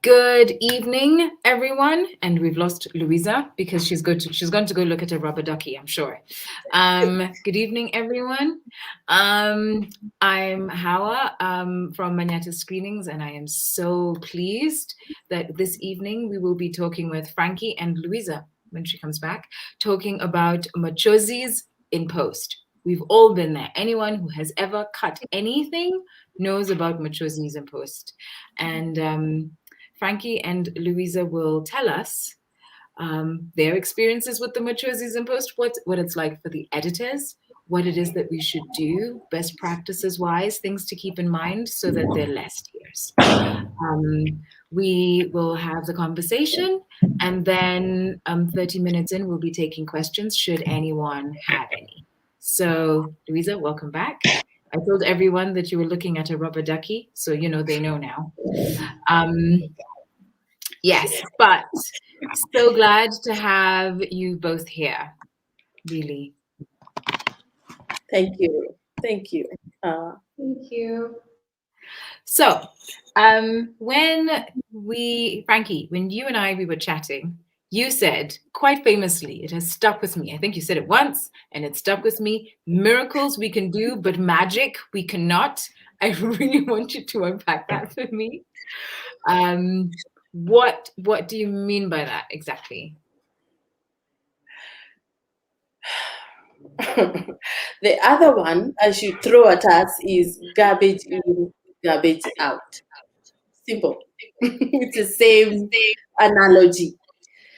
Good evening, everyone. And we've lost Louisa because she's going to go look at a rubber ducky, I'm sure. Good evening, everyone. I'm Hawa from Manyatta Screenings, and I am so pleased that this evening we will be talking with Franki and Louisa when she comes back, talking about Machozis in post. We've all been there. Anyone who has ever cut anything knows about Machozis in post. And Franki and Louisa will tell us their experiences with the Machozis in post, what it's like for the editors, what it is that we should do, best practices wise, things to keep in mind so that they're less tears. We will have the conversation, and then 30 minutes in, we'll be taking questions should anyone have any. So, Louisa, welcome back. I told everyone that you were looking at a rubber ducky, so they know now. Yes, but so glad to have you both here, really. Thank you. Thank you. Thank you. So, Franki, when you and we were chatting, you said quite famously, it has stuck with me. I think you said it once and it stuck with me. Miracles we can do, but magic we cannot. I really want you to unpack that for me. What do you mean by that exactly? The other one I should throw at us is garbage in, garbage out. Simple. It's the same analogy.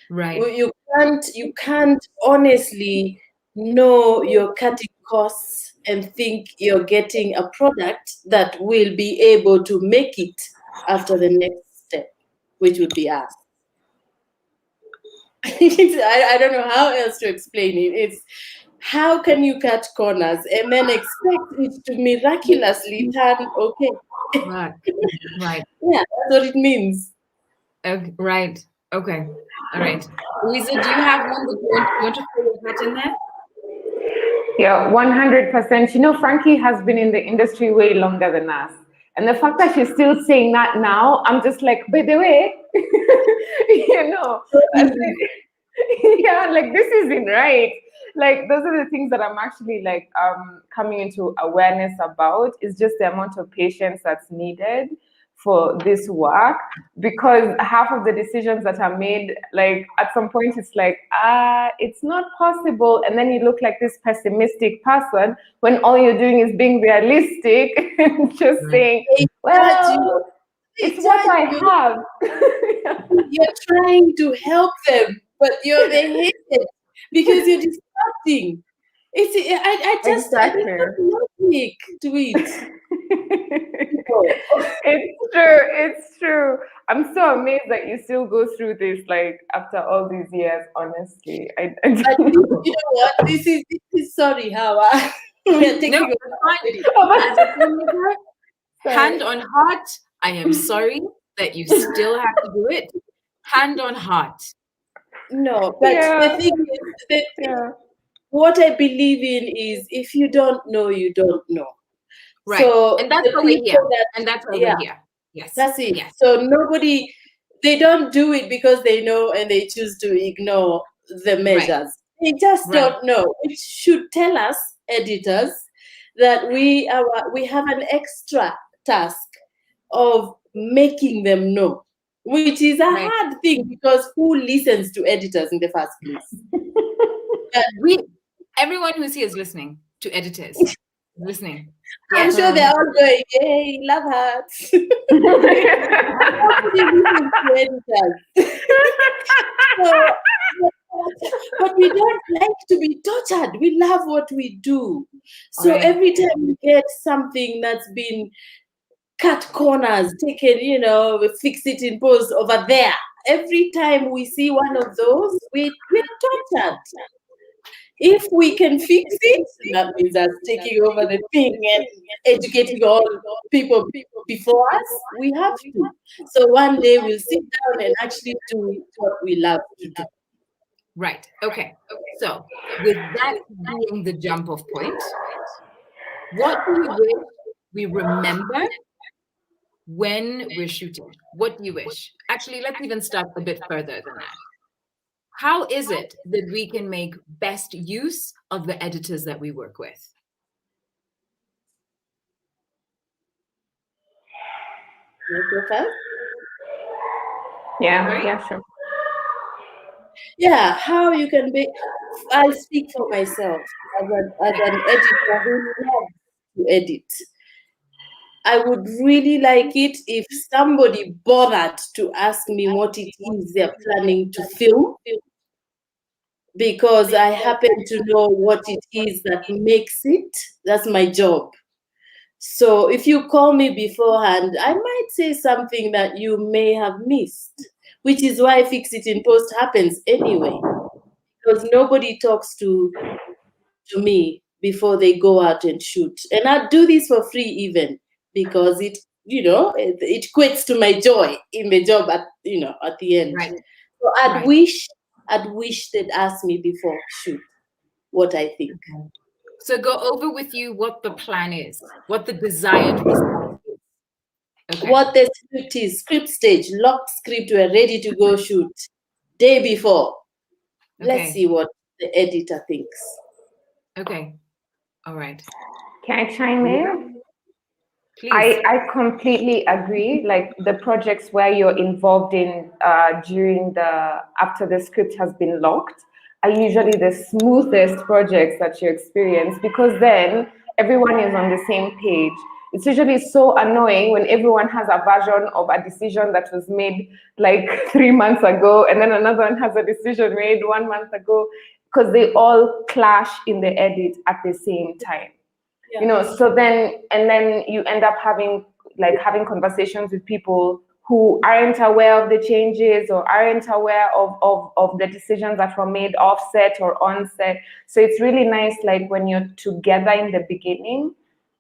Right. You can't honestly know you're cutting costs and think you're getting a product that will be able to make it after the next step, which would be us. I don't know how else to explain it. It's how can you cut corners and then expect it to miraculously turn okay? Right. Right. Yeah, that's what it means. Okay, right. Okay. All right. Louisa, do you have one that you want to throw your hat in there? Yeah, 100%. Franki has been in the industry way longer than us. And the fact that she's still saying that now, I'm just like, by the way, yeah, like this isn't right. Like those are the things that I'm actually like coming into awareness about, is just the amount of patience that's needed for this work, because half of the decisions that are made, like at some point it's like, it's not possible, and then you look like this pessimistic person when all you're doing is being realistic and just saying, well, it's what I have. You're trying to help them, but they hate it because you're distracting. I just don't logic to it. It's true. I'm so amazed that you still go through this, like after all these years. Honestly, but you know what? This is sorry, Hawa. We're taking hand on heart. I am sorry that you still have to do it. Hand on heart. No, but the thing is, what I believe in is, if you don't know, you don't know. Right. So and that's why we're here. We're here. Yes. That's it. Yes. So they don't do it because they know and they choose to ignore the measures. Right. They just don't know. It should tell us, editors, that we have an extra task of making them know, which is a hard thing, because who listens to editors in the first place? Everyone who's here is listening to editors. Listening. I'm sure they're all going, yay, love hearts. But we don't like to be tortured. We love what we do. So every time we get something that's been cut corners, taken, fix it in post over there, every time we see one of those, we're tortured. If we can fix it, that means us taking over the thing and educating all people before us. We have to. So one day we'll sit down and actually do what we love to do. Right. Okay. So with that being the jump-off point, what do you wish we remember when we're shooting? What do you wish? Actually, let's even start a bit further than that. How is it that we can make best use of the editors that we work with? Yeah, yeah, sure. Yeah, how you can be. I'll speak for myself as an editor who loves to edit. I would really like it if somebody bothered to ask me what it is they're planning to film, because I happen to know what it is that makes it. That's my job. So if you call me beforehand, I might say something that you may have missed, which is why Fix It in Post happens anyway, because nobody talks to me before they go out and shoot. And I do this for free even, because it equates to my joy in the job at the end. Right. So I'd wish they'd ask me before shoot what I think. Okay. So go over with you what the plan is, what the desired result is. Okay. What the script is, script stage, locked script, we're ready to go shoot. Day before. Let's see what the editor thinks. Okay. All right. Can I chime in? Please. I completely agree. Like the projects where you're involved in after the script has been locked are usually the smoothest projects that you experience, because then everyone is on the same page. It's usually so annoying when everyone has a version of a decision that was made like 3 months ago, and then another one has a decision made 1 month ago, because they all clash in the edit at the same time. Yeah. So then you end up having conversations with people who aren't aware of the changes or aren't aware of the decisions that were made offset or onset. So it's really nice, like when you're together in the beginning,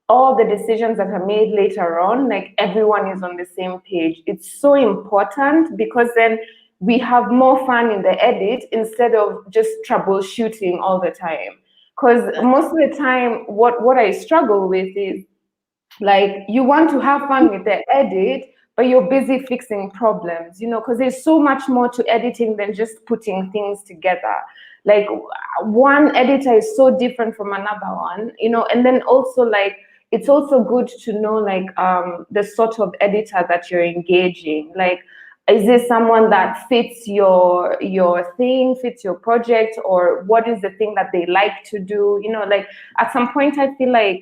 all the decisions that are made later on, like everyone is on the same page. It's so important, because then we have more fun in the edit instead of just troubleshooting all the time. Because most of the time, what I struggle with is, like, you want to have fun with the edit, but you're busy fixing problems, because there's so much more to editing than just putting things together. Like, one editor is so different from another one, and then also, like, it's also good to know, like, the sort of editor that you're engaging. Like, is this someone that fits your thing, fits your project, or what is the thing that they like to do? Like, at some point, I feel like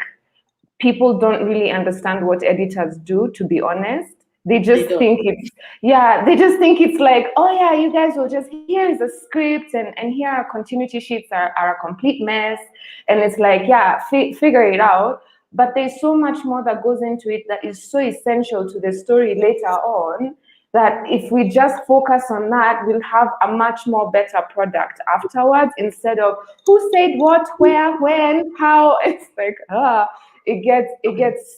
people don't really understand what editors do, to be honest. They just think it's like, oh yeah, you guys will just, here is a script, and here are continuity sheets are a complete mess, and it's like, yeah, figure it out. But there's so much more that goes into it that is so essential to the story later on, that if we just focus on that, we'll have a much more better product afterwards, instead of who said what, where, when, how. It's like, it gets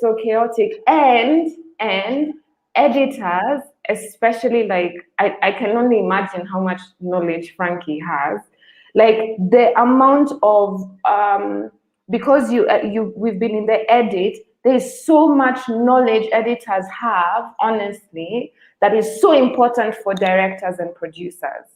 so chaotic. And editors, especially, like, I can only imagine how much knowledge Franki has. Like, the amount of because we've been in the edit, there's so much knowledge editors have, honestly, that is so important for directors and producers.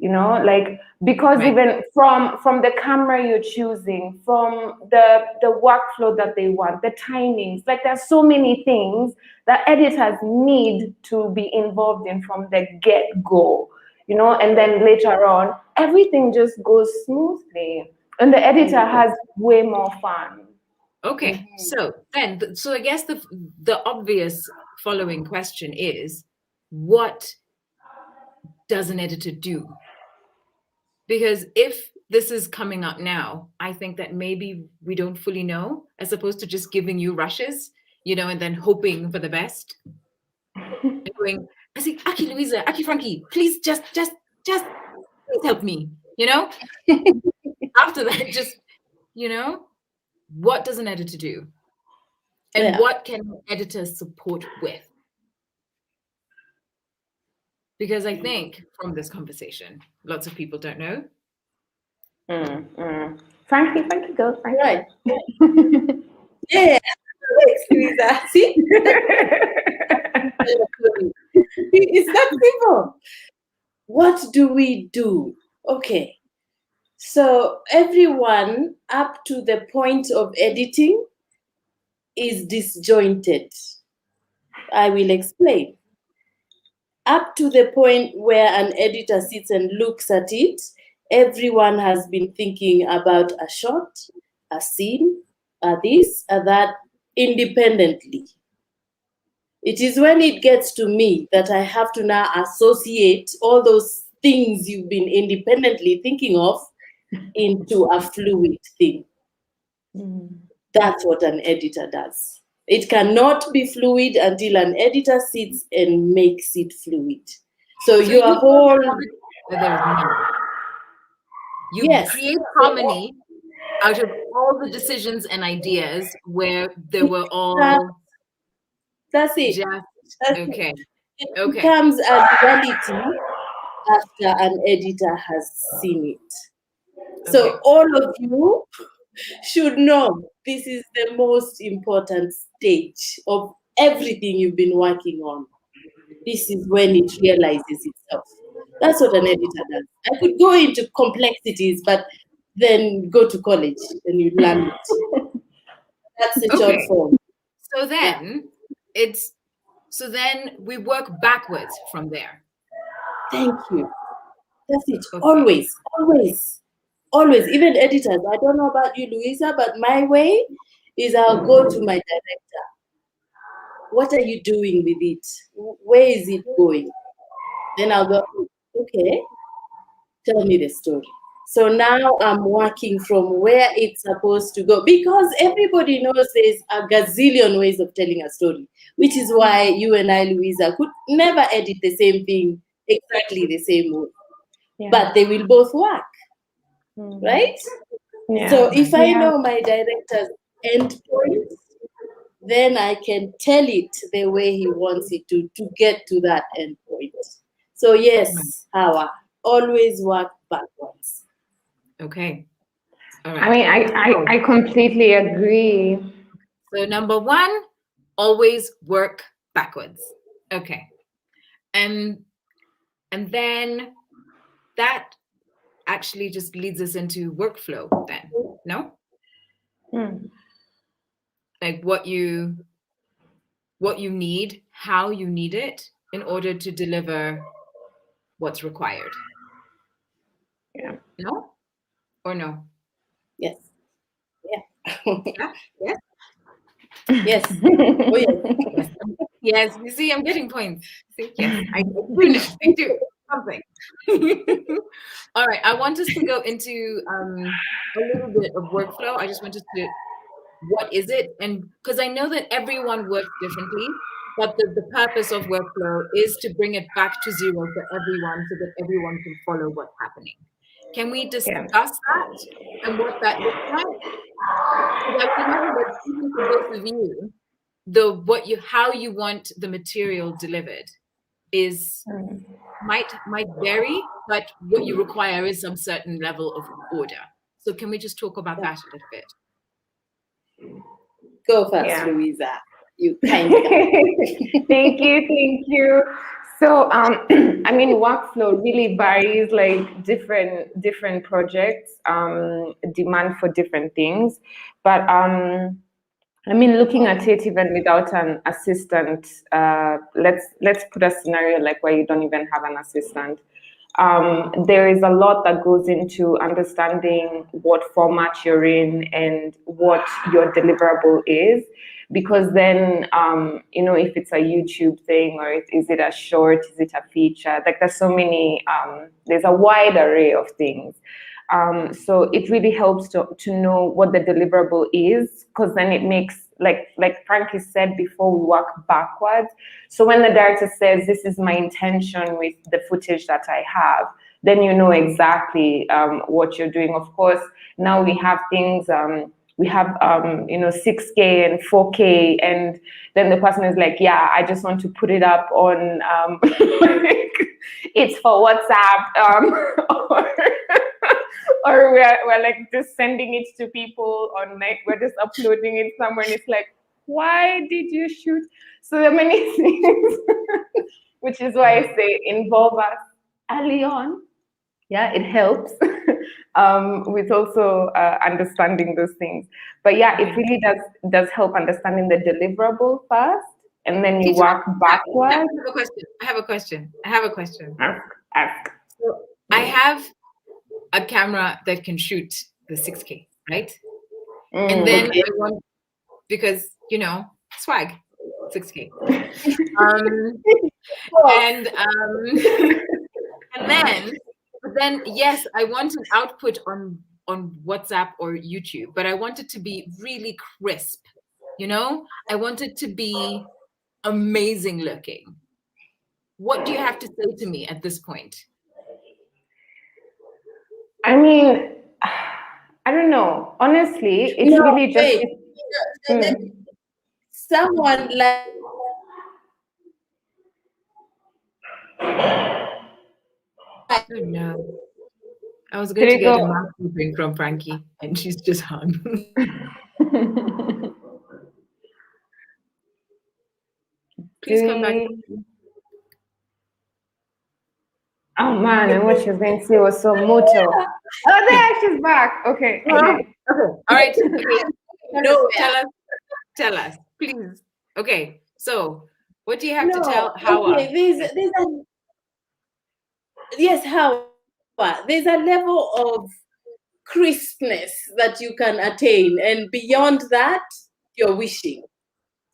Like, because even from the camera you're choosing, from the workflow that they want, the timings, like, there's so many things that editors need to be involved in from the get-go, and then later on, everything just goes smoothly, and the editor has way more fun. Okay, so I guess the obvious following question is, what does an editor do? Because if this is coming up now, I think that maybe we don't fully know, as opposed to just giving you rushes, and then hoping for the best. And going, I say, Aki Louisa, Aki Franki, please just please help me, After that, just, what does an editor do? And what can editors support with? Because I think from this conversation, lots of people don't know. Franki, go. Franki. Right. Yeah. Louisa. See? It's that simple. What do we do? Okay. So everyone up to the point of editing is disjointed. I will explain. Up to the point where an editor sits and looks at it, everyone has been thinking about a shot, a scene, a this, a that, independently. It is when it gets to me that I have to now associate all those things you've been independently thinking of into a fluid thing. That's what an editor does. It cannot be fluid until an editor sits and makes it fluid. So your whole... You create harmony out of all the decisions and ideas where they were all... That's it. Okay. It becomes a reality after an editor has seen it. So all of you should know this is the most important stage of everything you've been working on. This is when it realizes itself. That's what an editor does. I could go into complexities, but then go to college and you learn it. That's the short form. So then so then we work backwards from there. Thank you. That's it. Always, always, always. Even editors. I don't know about you, Louisa, but my way is I'll go to my director. What are you doing with it? Where is it going? Then I'll go, okay, tell me the story. So now I'm working from where it's supposed to go, because everybody knows there's a gazillion ways of telling a story, which is why you and I, Louisa, could never edit the same thing exactly the same way. Yeah. But they will both work, right? Yeah. So if I know my director's end point, then I can tell it the way he wants it to get to that end point. So yes, Hawa, always work backwards. Okay. All right. I mean, I completely agree. So number one, always work backwards. Okay. And then that actually just leads us into workflow then, no? Like what you need, how you need it in order to deliver what's required. Yeah. No? Or no? Yes. Yeah. Yes. Yes. Oh, yes. Yes. You see, I'm getting points. See? Yes. I do know. I do. Something. All right. I want us to go into a little bit of workflow. I just want us to, what is it? And because I know that everyone works differently, but the purpose of workflow is to bring it back to zero for everyone so that everyone can follow what's happening. Can we discuss that and what that looks like? Because I remember that even for both of you, how you want the material delivered is might vary, but what you require is some certain level of order. So can we just talk about that a little bit? Go first, Louisa. You kind of. Thank you. So, I mean, workflow really varies, like different projects demand for different things. But I mean, looking at it even without an assistant, let's put a scenario like where you don't even have an assistant. There is a lot that goes into understanding what format you're in and what your deliverable is, because then, if it's a YouTube thing or is it a short, is it a feature? Like there's so many, there's a wide array of things. So it really helps to know what the deliverable is, because then it makes, like Franki said before, we work backwards. So when the director says, this is my intention with the footage that I have, then you know exactly what you're doing. Of course, now we have things, we have 6K and 4K, and then the person is like, yeah, I just want to put it up on it's for WhatsApp, or we're like just sending it to people on, like we're just uploading it somewhere, and it's like, why did you shoot? So there are many things, which is why I say involve us early on. Yeah, it helps with also understanding those things. But yeah, it really does help understanding the deliverable first, and then you work backwards. I have a question. Ask. So I have a camera that can shoot the 6K, right? And then I want, because swag, 6K. And then yes, I want an output on WhatsApp or YouTube, but I want it to be really crisp. I want it to be amazing looking. What do you have to say to me at this point? I mean, I don't know. Honestly, it's really just someone like. I don't know. I was going to get a mouth briefing from Franki, and she's just hung. Please come back. Oh man, and what she was going to say was so moto. Oh, there, she's back. Okay. Okay. All right. Okay. No, tell us, please. Okay. So, what do you have to tell Hawa? Okay, there's a level of crispness that you can attain, and beyond that, you're wishing.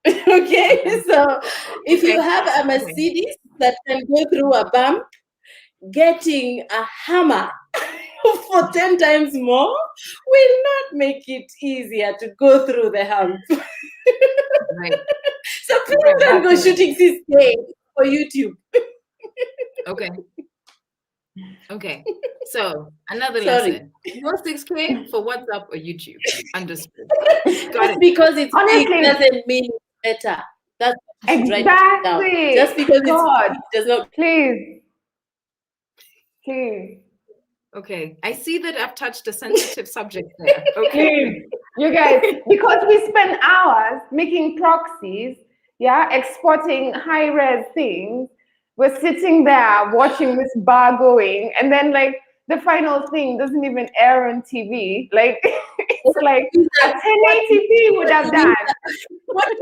Okay, so if you have a Mercedes that can go through a bump, getting a hammer for 10 times more will not make it easier to go through the hump. Right. So please don't go shooting 6K for YouTube. Okay. So another lesson. No 6K for WhatsApp or YouTube. Understood. Got it. Because it's big doesn't mean it's better. That's exactly. Just because it's big does not. Please. Okay. I see that I've touched a sensitive subject there. Okay. You guys, because we spend hours making proxies, exporting high-res things. We're sitting there watching this bar going, and then like the final thing doesn't even air on TV. Like it's like a 1080p would have done. What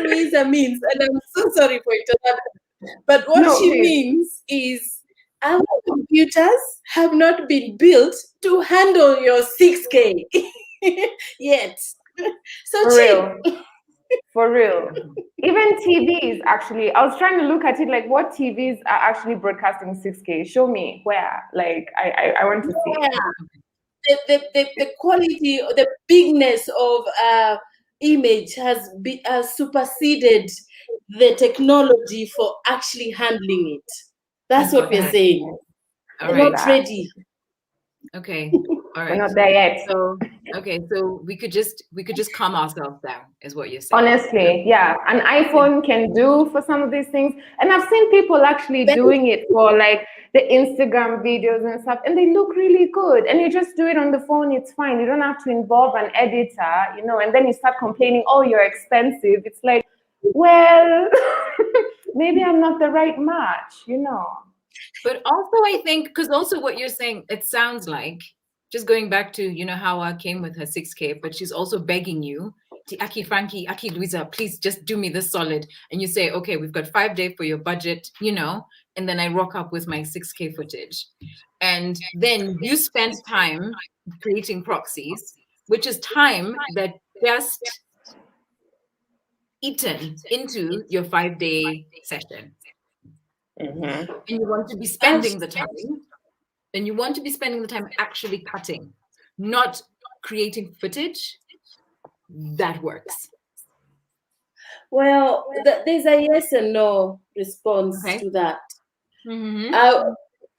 Louisa means, and I'm so sorry for interrupting, but what she means is our computers have not been built to handle your 6K yet. So For real. Even TVs, actually, I was trying to look at it like what TVs are actually broadcasting 6K. Show me where. Like, I want to see. The quality, the bigness of image has superseded the technology for actually handling it. That's what we're saying. We're not ready. Okay. All right. We're not there yet. So we could just calm ourselves down, is what you're saying. Honestly, yeah. An iPhone can do for some of these things. And I've seen people actually doing it for like the Instagram videos and stuff, and they look really good. And you just do it on the phone, it's fine. You don't have to involve an editor, and then you start complaining, oh, you're expensive. It's like, well, maybe I'm not the right match, But also I think, because also what you're saying, it sounds like, just going back to, how I came with her 6K, but she's also begging you, Franki, Louiza, please just do me this solid. And you say, okay, we've got 5 days for your budget, and then I rock up with my 6K footage. And then you spend time creating proxies, which is time that just eaten into your 5-day session. Mm-hmm. And you want to be spending the time. Then you want to be spending the time actually cutting, not creating footage that works. Well, there's a yes and no response to that. Mm-hmm.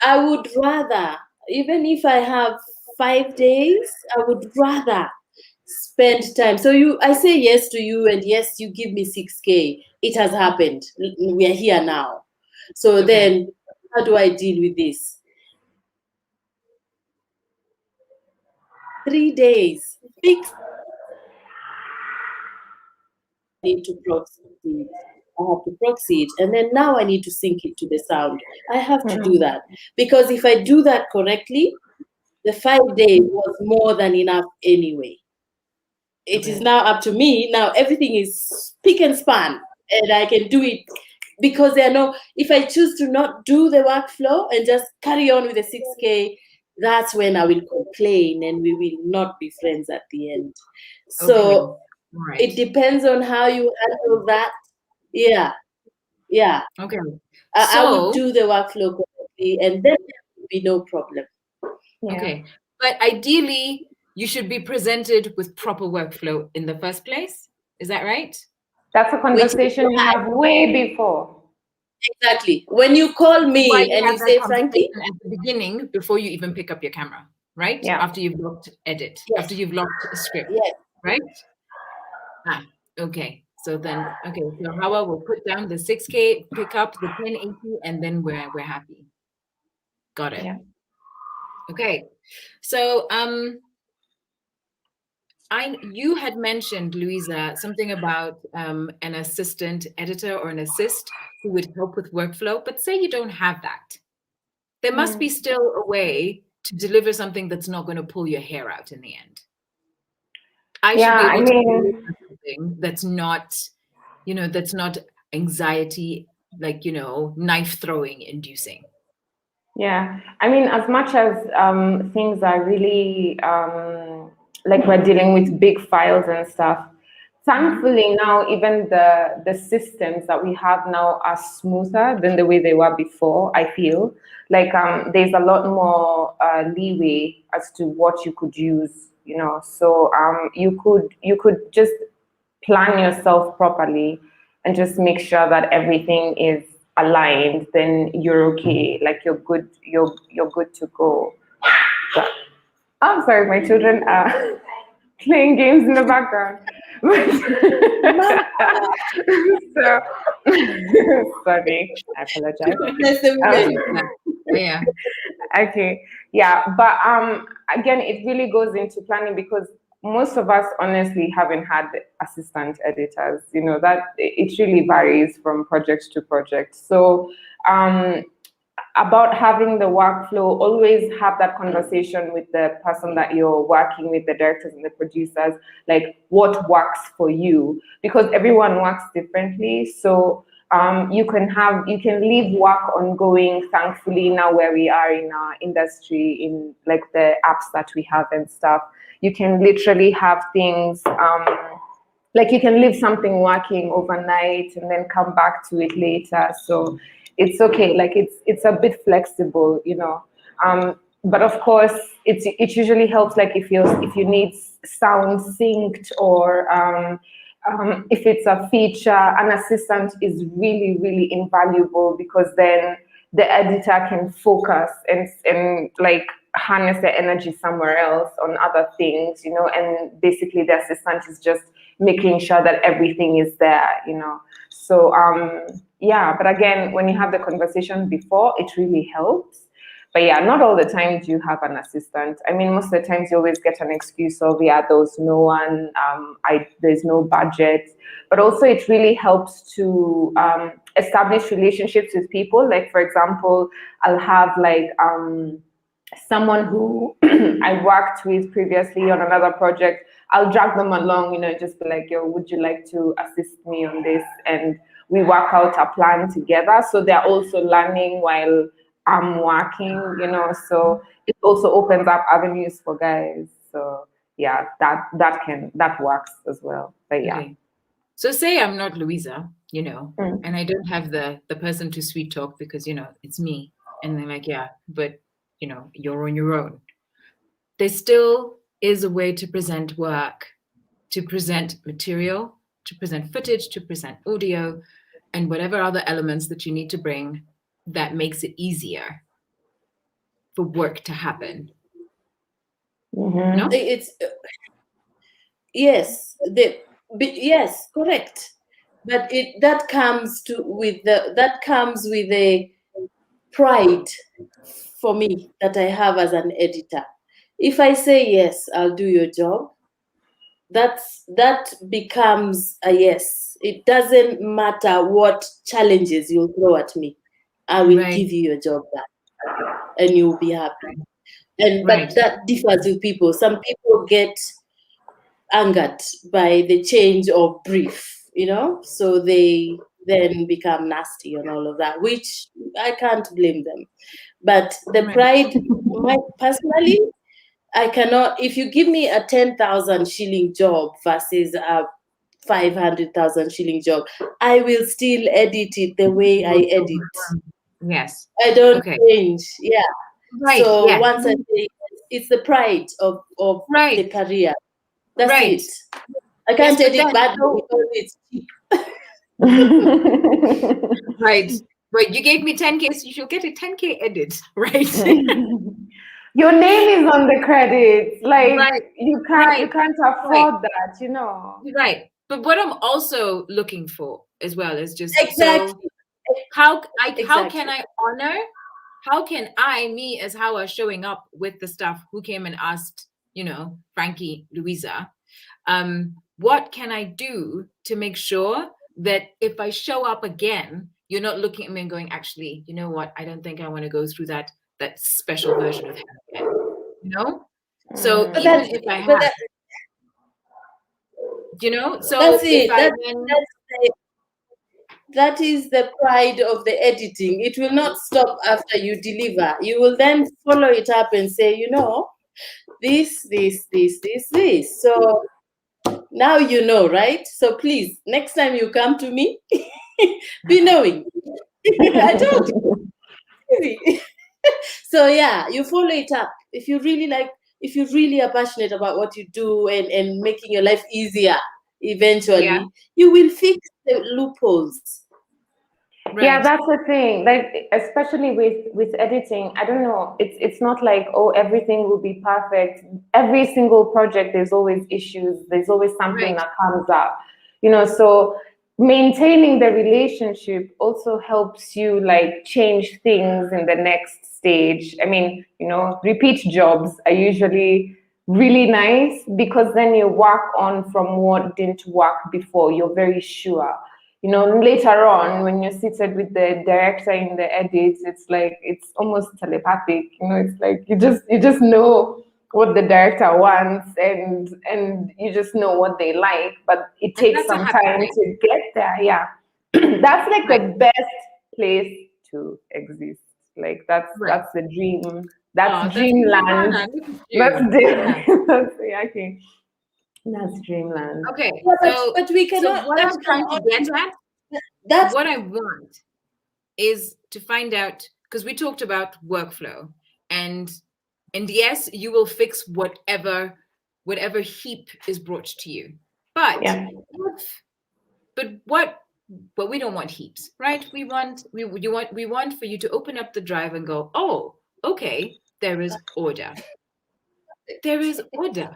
I would rather, even if I have 5 days, I would rather spend time. So I say yes to you, and yes, you give me 6K. It has happened. We are here now. So then, how do I deal with this? 3 days. Fix need to proceed. I have to proceed. And then now I need to sync it to the sound. I have to do that. Because if I do that correctly, the 5 days was more than enough anyway. It is now up to me. Now everything is pick and span, and I can do it because there are no. If I choose to not do the workflow and just carry on with the 6K, that's when I will complain, and we will not be friends at the end. So it depends on how you handle that. Yeah. Okay. I would do the workflow correctly, and then there will be no problem. Yeah. Okay. But ideally, you should be presented with proper workflow in the first place. Is that right? That's a conversation you have way before. Exactly. When you call me and you say, Franki, at the beginning, before you even pick up your camera, right? Yeah. After you've locked edit, after you've locked a script, right? Okay. So then, so Hawa will put down the 6K, pick up the 1080, and then we're happy. Got it. Yeah. Okay. So you had mentioned, Louisa, something about an assistant editor or an assist who would help with workflow, but say you don't have that. There must be still a way to deliver something that's not going to pull your hair out in the end. I should be able to deliver something that's not, that's not anxiety, like, knife throwing inducing. Yeah. I mean, as much as things are really like we're dealing with big files and stuff, thankfully now even the systems that we have now are smoother than the way they were before. I feel like there's a lot more leeway as to what you could use, so you could just plan yourself properly and just make sure that everything is aligned. Then you're okay, like you're good to go. So, I'm sorry, my children are playing games in the background. So sorry, I apologize. Yeah. Okay. Yeah. But again, it really goes into planning because most of us honestly haven't had assistant editors. That it really varies from project to project. So about having the workflow, always have that conversation with the person that you're working with, the directors and the producers, like what works for you, because everyone works differently. So you can leave work ongoing, thankfully, now where we are in our industry, in like the apps that we have and stuff. You can literally have things like you can leave something working overnight and then come back to it later. So it's okay. Like it's a bit flexible, but of course it usually helps, like if you need sound synced or if it's a feature, an assistant is really, really invaluable, because then the editor can focus and like harness their energy somewhere else on other things, and basically the assistant is just making sure that everything is there, So yeah, but again, when you have the conversation before, it really helps. But yeah, not all the time do you have an assistant. I mean, most of the times you always get an excuse of, yeah, there's no one, there's no budget. But also it really helps to establish relationships with people. Like, for example, I'll have like someone who I worked with previously on another project. I'll drag them along, just be like, yo, would you like to assist me on this? And we work out a plan together. So they're also learning while I'm working, so it also opens up avenues for guys. So yeah, that works as well. But yeah. Okay. So say I'm not Louisa, and I don't have the person to sweet talk because, it's me. And they're like, yeah, but, you're on your own. There still is a way to present work, to present material, to present footage, to present audio, and whatever other elements that you need to bring that makes it easier for work to happen. Mm-hmm. No? It's yes, yes, correct. But that comes with a pride for me that I have as an editor. If I say yes, I'll do your job, that becomes a yes. It doesn't matter what challenges you'll throw at me. I will give you your job back, and you'll be happy. And but that differs with people. Some people get angered by the change of brief, so they then become nasty and all of that, which I can't blame them. But the pride, personally, I cannot. If you give me a 10,000 shilling job versus a 500,000 shilling job, I will still edit it the way I edit. Yes. I don't change. Yeah. Right. So once I say it's the pride of the career. That's it. I can't edit bad because it's cheap. Right. But you gave me 10K, so you should get a 10K edit, right? Your name is on the credits. Like you can't afford that, Right. But what I'm also looking for as well is just exactly. So how can I honor? How can me as Hawa showing up with the stuff who came and asked, Franki Louiza, what can I do to make sure that if I show up again, you're not looking at me and going, actually, you know what? I don't think I want to go through that special version of him again. So but even if I have, so that's it. That is the pride of the editing. It will not stop after you deliver. You will then follow it up and say, this. So now right? So please, next time you come to me, be knowing. I told you. So yeah, you follow it up. If you really are passionate about what you do and making your life easier, eventually you will fix the loopholes. Right. Yeah, that's the thing. Like, especially with editing, I don't know. It's not like, oh, everything will be perfect. Every single project, there's always issues. There's always something that comes up. So maintaining the relationship also helps you like change things in the next stage. I mean, repeat jobs are usually really nice because then you work on from what didn't work before. You're very sure. Later on, when you're seated with the director in the edits, it's like it's almost telepathic. It's like you just know what the director wants, and you just know what they like. But it takes some time to get there. Yeah, that's like the best place to exist. Like that's the dream. That's dreamland. That's okay. That's dreamland. Okay, but we cannot. So what I'm trying to get at, what I want is to find out, because we talked about workflow, and yes, you will fix whatever heap is brought to you. But but we don't want heaps, right? We want for you to open up the drive and go, oh, okay, there is order. There is order.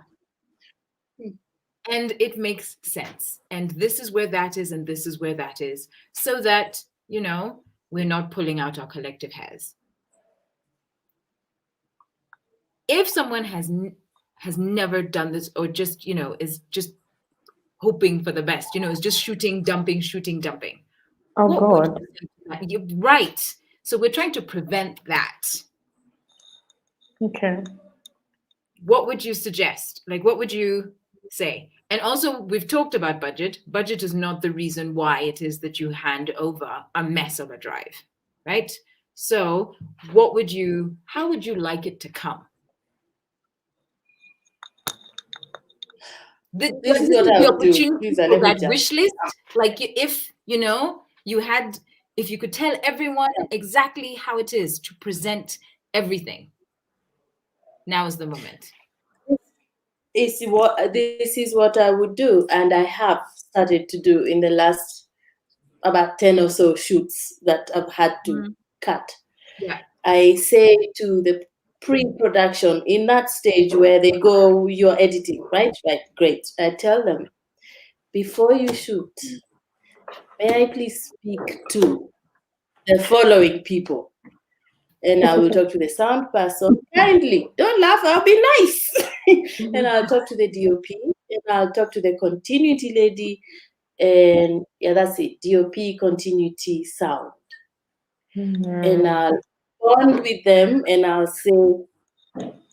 And it makes sense. And this is where that is, and this is where that is, so that, we're not pulling out our collective hairs. If someone has never done this, or just, is just hoping for the best, is just shooting, dumping. Oh, God. You're right. So we're trying to prevent that. Okay. What would you suggest? Like, what would you say? And also, we've talked about budget. Budget is not the reason why it is that you hand over a mess of a drive, right? So how would you like it to come? This is what I would do. That wish list, like if, if you could tell everyone exactly how it is to present everything, now is the moment. This is what I would do, and I have started to do in the last about 10 or so shoots that I've had to cut. Yeah. I say to the pre-production, in that stage where they go, you're editing, right? Right, great. I tell them, before you shoot, may I please speak to the following people? And I will talk to the sound person kindly. Don't laugh, I'll be nice. And I'll talk to the DOP, and I'll talk to the continuity lady, and yeah, that's it. DOP, continuity, sound. And I'll bond with them, and I'll say,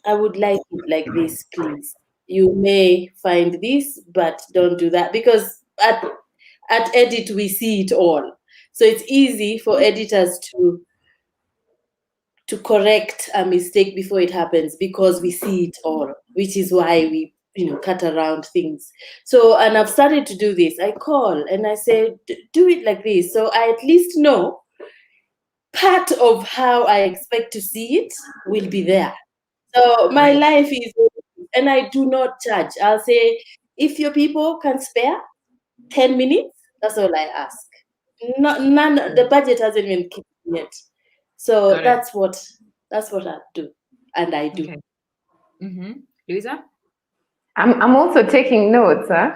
I would like it like this, please. You may find this, but don't do that, because at edit we see it all, so it's easy for editors to correct a mistake before it happens, because we see it all, which is why we cut around things. So, and I've started to do this. I call and I say, do it like this, so I at least know part of how I expect to see it will be there. So my life is, and I do not charge. I'll say, if your people can spare 10 minutes, that's all I ask. None, the budget hasn't even kicked yet. So that's what I do, and I do. Okay. Mm-hmm. Louisa? I'm also taking notes, huh?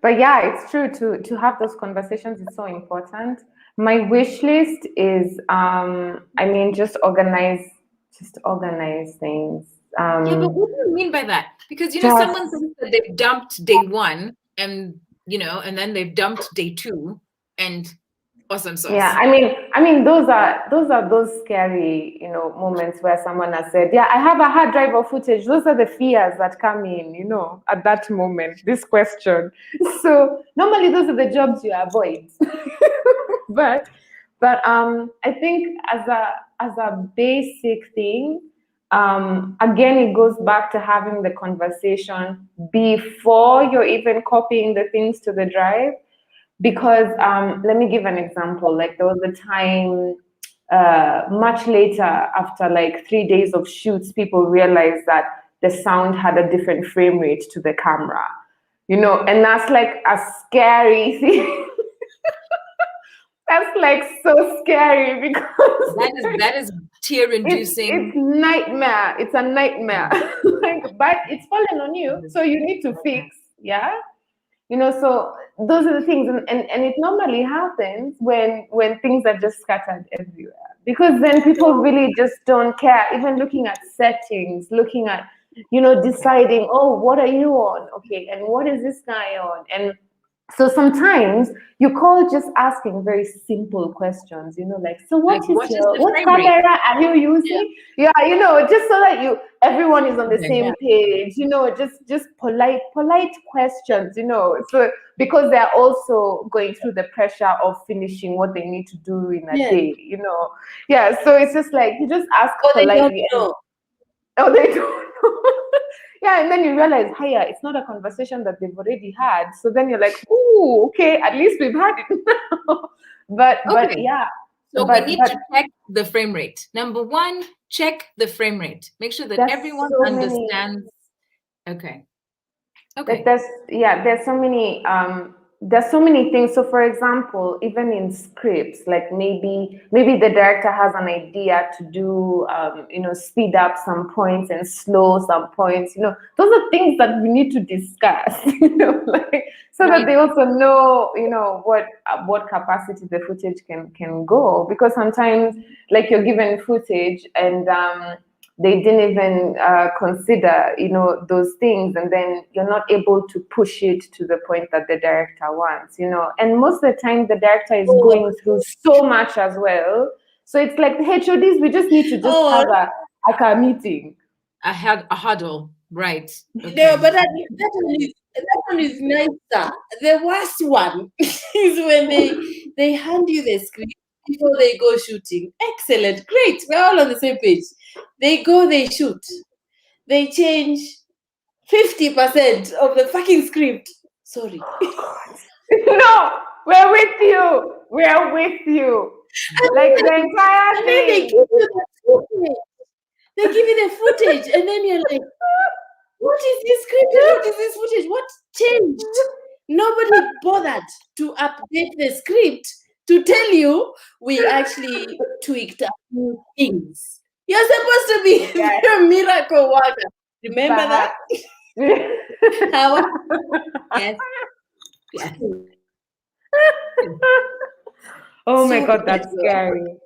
But yeah, it's true, to have those conversations is so important. My wish list is just organize things. Yeah, but what do you mean by that? Because someone thinks that they've dumped day one, and and then they've dumped day two, and awesome sauce. Yeah, I mean those are those scary moments where someone has said, yeah, I have a hard drive of footage. Those are the fears that come in at that moment, this question. So normally those are the jobs you avoid. but I think as a basic thing, again, it goes back to having the conversation before you're even copying the things to the drive. Because let me give an example. Like, there was a time much later, after like 3 days of shoots, people realized that the sound had a different frame rate to the camera, and that's like a scary thing. That's like so scary, because that is tear-inducing. It's nightmare. It's a nightmare. But it's fallen on you, so you need to fix. Yeah. So those are the things, and it normally happens when things are just scattered everywhere, because then people really just don't care, even looking at settings, looking at, deciding, oh, what are you on? Okay, and what is this guy on? And so sometimes you call just asking very simple questions, like, so what camera are you using? Yeah, just so that everyone is on the same page, just polite questions, so because they're also going through the pressure of finishing what they need to do in a day, Yeah, so it's just like, you just ask politely. They don't know. Yeah, and then you realize, hiya, it's not a conversation that they've already had. So then you're like, ooh, okay, at least we've had it now. But yeah. So we need to check the frame rate. Number one, check the frame rate. Make sure that everyone understands. Okay. There's so many things. So for example, even in scripts, like maybe the director has an idea to do speed up some points and slow some points, those are things that we need to discuss, so that they also know what capacity the footage can go, because sometimes, like, you're given footage and they didn't even consider, those things, and then you're not able to push it to the point that the director wants, And most of the time, the director is going through so much as well. So it's like, the HODs, we just need to just have a meeting. I had a huddle, right? Okay. No, but that one is nicer. The worst one is when they hand you the script before they go shooting. Excellent, great, we're all on the same page. They go, they shoot, they change 50% of the fucking script. Sorry. No, we're with you. Like, the entire thing. They give you the footage, and then you're like, what is this script? What is this footage? What changed? Nobody bothered to update the script to tell you we actually tweaked a few things. You're supposed to be a miracle worker. Remember that? How? Yes. Oh my God, that's scary.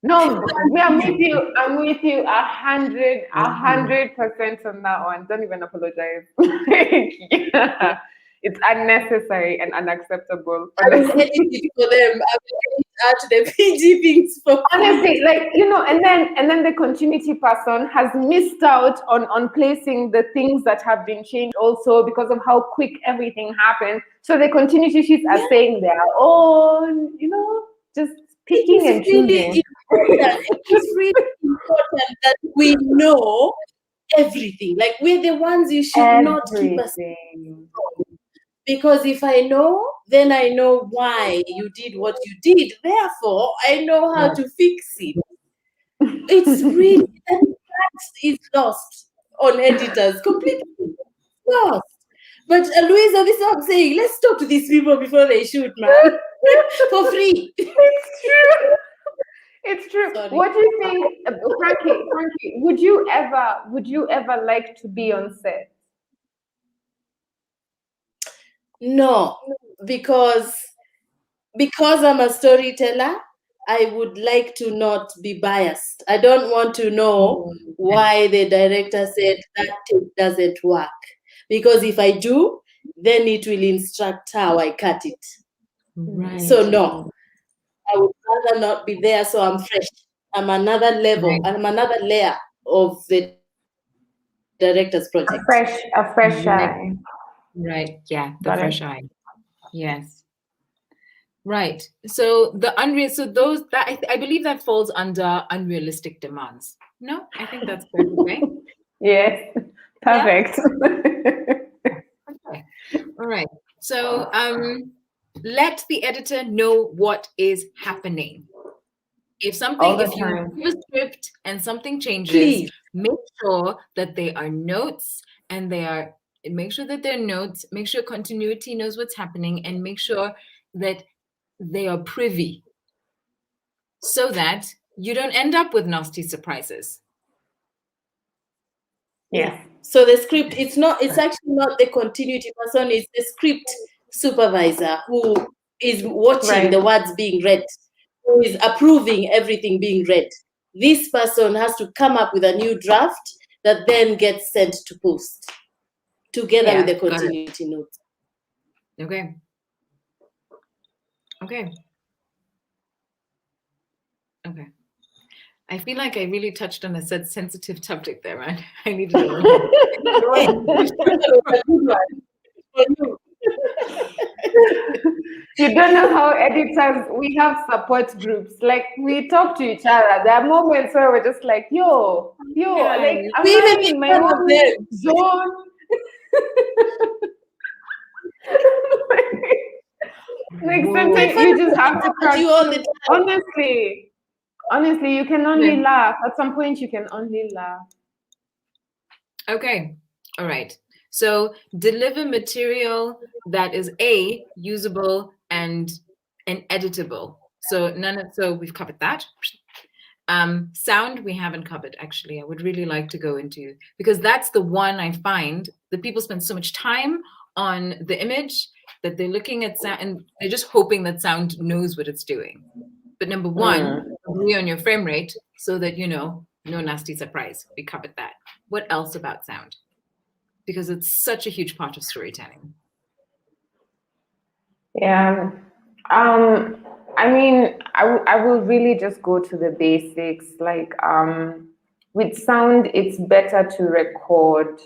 No, I'm with you. I'm with you 100% on that one. Don't even apologize. Yeah. It's unnecessary and unacceptable. I will edit it for them. I will edit out the PG things for Honestly, like, and then the continuity person has missed out on placing the things that have been changed also because of how quick everything happened. So the continuity sheets are saying their own, just picking and choosing. It's really important that we know everything. Like, we're the ones you should not keep us. Because if I know, then I know why you did what you did. Therefore, I know how to fix it. It's really, that is lost on editors, completely lost. But Louisa, this is what I'm saying. Let's talk to these people before they shoot, man. For free. It's true. It's true. Sorry. What do you think, Franki? Would you ever like to be on set? No, because I'm a storyteller, I would like to not be biased. I don't want to know why the director said that take doesn't work. Because if I do, then it will instruct how I cut it. Right. So no, I would rather not be there. So I'm fresh. I'm another level. Right. I'm another layer of the director's project. A fresh eye. Right. Yeah. The Got fresh it. eye. Yes. Right. So those that I believe that falls under unrealistic demands. No, I think that's fair to say. Yes. Perfect. Okay. All right. So let the editor know what is happening. If you give a script and something changes, Please. make sure that they are notes and make sure that they're notes, make sure continuity knows what's happening, and make sure that they are privy so that you don't end up with nasty surprises. Yeah. So the script, it's actually not the continuity person, it's the script supervisor who is watching the words being read, who is approving everything being read. This person has to come up with a new draft that then gets sent to post together with the continuity notes. Okay. I feel like I really touched on a sensitive topic there, man. I needed a little. You don't know how editors, we have support groups. Like, we talk to each other. There are moments where we're just like, yo, like, I'm not in my own zone. Like, sometimes you just have to crack through. Honestly, you can only laugh. At some point, you can only laugh. Okay. All right. So deliver material that is usable and editable. So we've covered that. Sound we haven't covered, actually. I would really like to go into, because that's the one I find that people spend so much time on the image that they're looking at sound and they're just hoping that sound knows what it's doing. But number one, agree on your frame rate so that no nasty surprise. We covered that. What else about sound? Because it's such a huge part of storytelling. Yeah. I mean, I will really just go to the basics. Like, with sound, it's better to record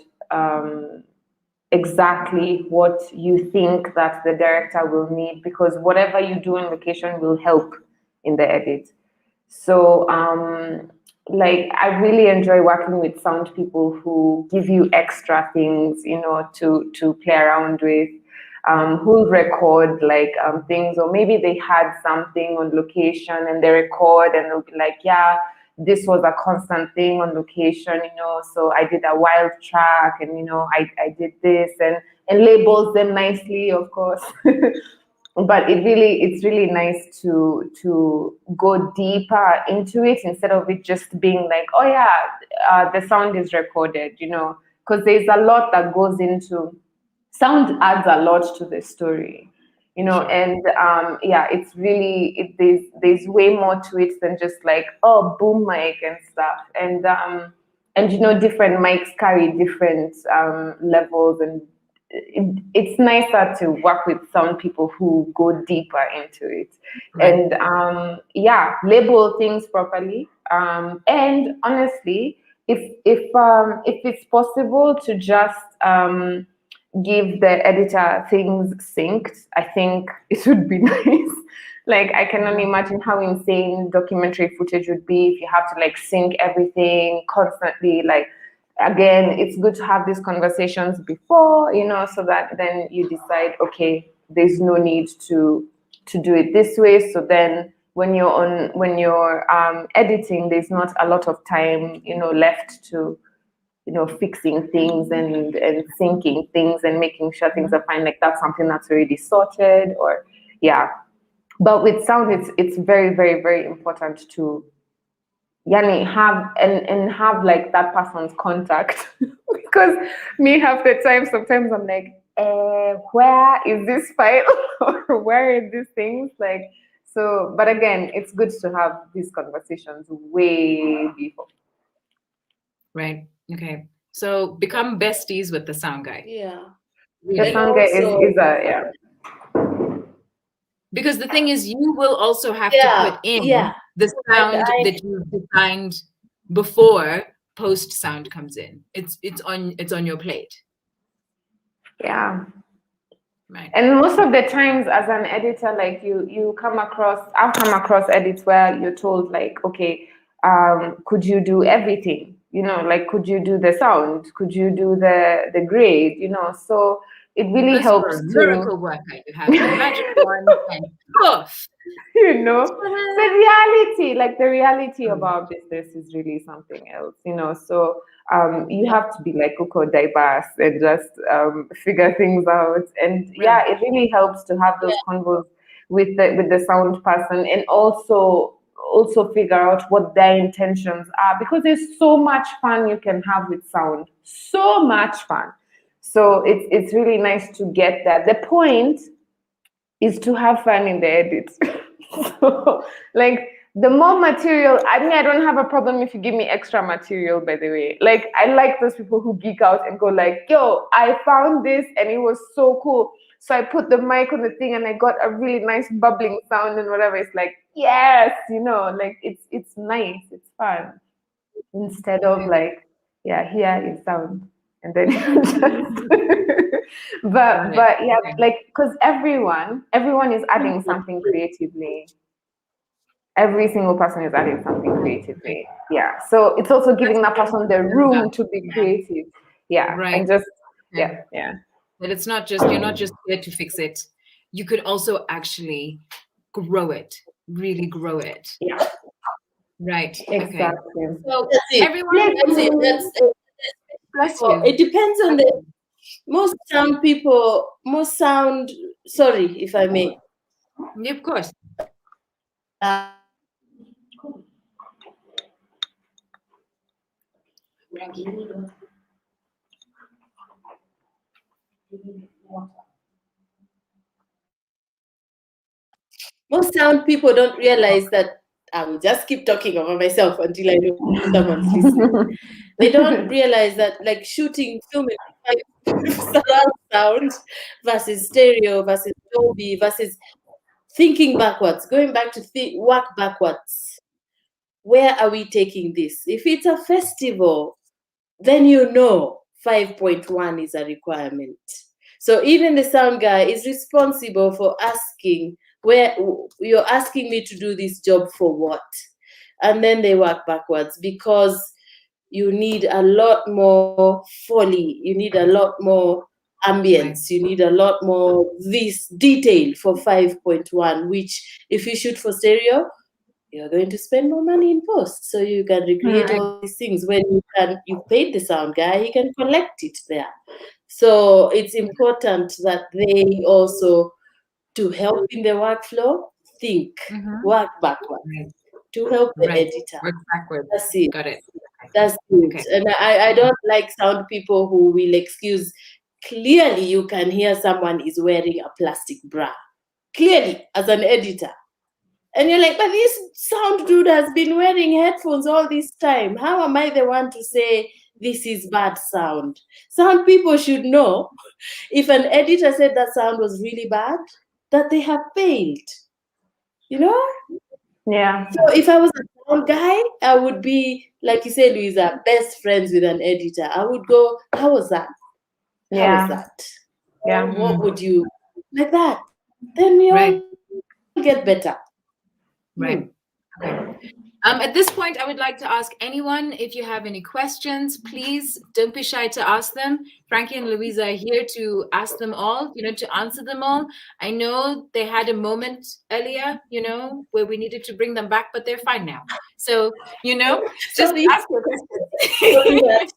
exactly what you think that the director will need, because whatever you do in location will help in the edit. So, like, I really enjoy working with sound people who give you extra things, to play around with. Who record like things, or maybe they had something on location and they record and they'll be like, yeah, this was a constant thing on location, so I did a wild track and I did this, and labels them nicely, of course. But it's really nice to go deeper into it instead of it just being like, oh yeah, the sound is recorded, because there's a lot that goes into sound. Adds a lot to the story, you know. And yeah, it's really there's way more to it than just like, oh, boom mic and stuff. And you know, different mics carry different levels, and it's nicer to work with sound people who go deeper into it. Right. And yeah, label things properly. And honestly, if it's possible to just give the editor things synced, I think it would be nice. Like, I can only imagine how insane documentary footage would be if you have to like sync everything constantly. Like, again, it's good to have these conversations before, you know, so that then you decide, okay, there's no need to do it this way. So then when you're editing, there's not a lot of time, you know, left to, you know, fixing things and syncing things and making sure things are fine. Like, that's something that's already sorted, or yeah. But with sound, it's very, very, very important to yani have and have like that person's contact. Because me, half the time, sometimes I'm like, where is this file? Or where are these things? Like, so, but again, it's good to have these conversations way before. Right. Okay. So become besties with the sound guy. Yeah. The sound guy is a, yeah. Because the thing is, you will also have to put in the sound that you've designed before post sound comes in. It's on your plate. Yeah. Right. And most of the times as an editor, like I've come across edits where you're told like, okay, could you do everything? You know, like, could you do the sound? Could you do the grade? You know, so it really helps to miracle work that you have the magic one and poof. You know, the reality of our business is really something else, you know. So you have to be like diverse and just figure things out. And yeah, it really helps to have those convos with the sound person, and also figure out what their intentions are, because there's so much fun you can have with sound. So much fun. So it's really nice to get that. The point is to have fun in the edit. So, like, the more material, I mean, I don't have a problem if you give me extra material, by the way. Like, I like those people who geek out and go like, yo, I found this and it was so cool. So I put the mic on the thing and I got a really nice bubbling sound and whatever. It's like, yes, you know, like, it's nice, it's fun. Instead of like, yeah, here is sound. And then but yeah, like, because everyone is adding something creatively. Every single person is adding something creatively. Yeah. So it's also giving that person the room to be creative. Yeah. Right. And just yeah. But it's not just, you're not just there to fix it. You could also actually grow it, really grow it. Yeah. Right. Exactly. Okay. So everyone, it depends on the most sound. Sorry, if I may. Yeah, of course. Most sound people don't realize that I will just keep talking over myself until I know someone's listening. They don't realize that, like, filming surround sound versus stereo versus Dolby versus thinking backwards, going back to work backwards. Where are we taking this? If it's a festival, then 5.1 is a requirement. So even the sound guy is responsible for asking, where you're asking me to do this job for what? And then they work backwards, because you need a lot more Foley, you need a lot more ambience, you need a lot more this detail for 5.1, which if you shoot for stereo, you're going to spend more money in post, so you can recreate all these things. When you paid the sound guy, he can collect it there. So it's important that they also, to help in the workflow, work backwards, to help the editor. Work backwards. That's it. Got it. That's it. Okay. And I don't like sound people who will excuse. Clearly, you can hear someone is wearing a plastic bra. clearly as an editor. And you're like, but this sound dude has been wearing headphones all this time. How am I the one to say this is bad sound? Sound people should know if an editor said that sound was really bad, that they have failed. You know? Yeah. So if I was a sound guy, I would be, like you said, Louisa, best friends with an editor. I would go, how was that? How was that? Yeah. What would you, like that? Then we all get better. Right. Okay. At this point, I would like to ask anyone, if you have any questions, please don't be shy to ask them. Franki and Louisa are here to ask them all, to answer them all. I know they had a moment earlier, where we needed to bring them back, but they're fine now. So, just ask your questions.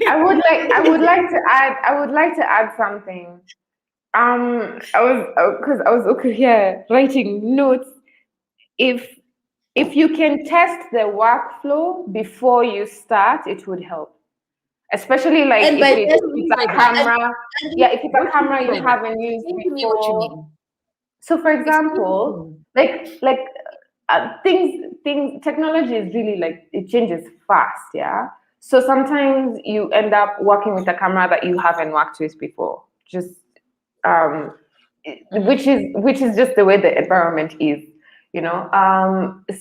I would like to add something. I was okay here writing notes. If you can test the workflow before you start, it would help. Especially like if it's a camera. If it's a camera you haven't used before. So for example, technology is really like, it changes fast, yeah. So sometimes you end up working with a camera that you haven't worked with before. Just which is just the way the environment is.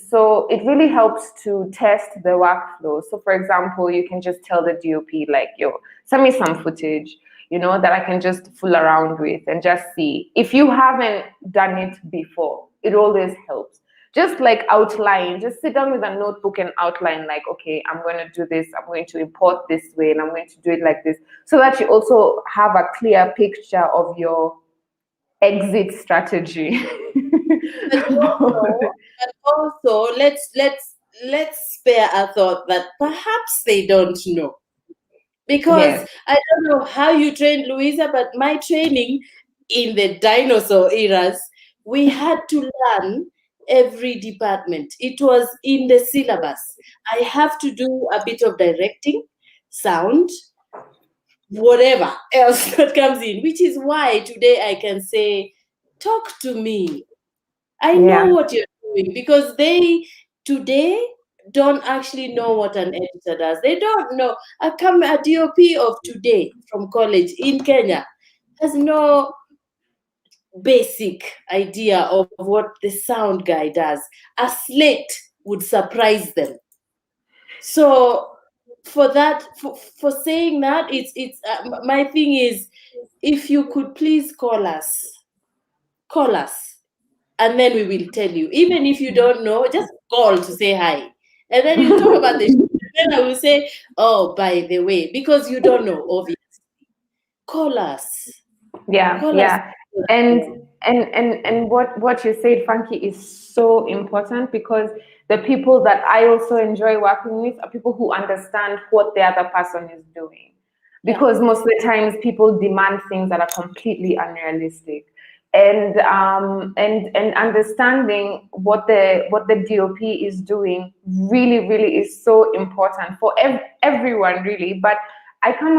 So it really helps to test the workflow. So for example, you can just tell the DOP like, yo, send me some footage, that I can just fool around with and just see. If you haven't done it before, it always helps. Just like outline, just sit down with a notebook and outline like, okay, I'm going to do this, I'm going to import this way, and I'm going to do it like this, so that you also have a clear picture of your exit strategy. But also, let's spare a thought that perhaps they don't know. Because I don't know how you trained Louisa, but my training in the dinosaur eras, we had to learn every department. It was in the syllabus. I have to do a bit of directing, sound, whatever else that comes in, which is why today I can say, talk to me. I know what you're doing, because they today don't actually know what an editor does. They don't know. A DOP of today from college in Kenya has no basic idea of what the sound guy does. A slate would surprise them. So for that, for saying that, it's my thing is, if you could please call us, and then we will tell you. Even if you don't know, just call to say hi. And then you talk about the show. And then I will say, oh, by the way, because you don't know, obviously. Call us. Call us. And what you said, Franki, is so important, because the people that I also enjoy working with are people who understand what the other person is doing. Because most of the times people demand things that are completely unrealistic. And understanding what the DOP is doing really is so important for everyone, really. But I come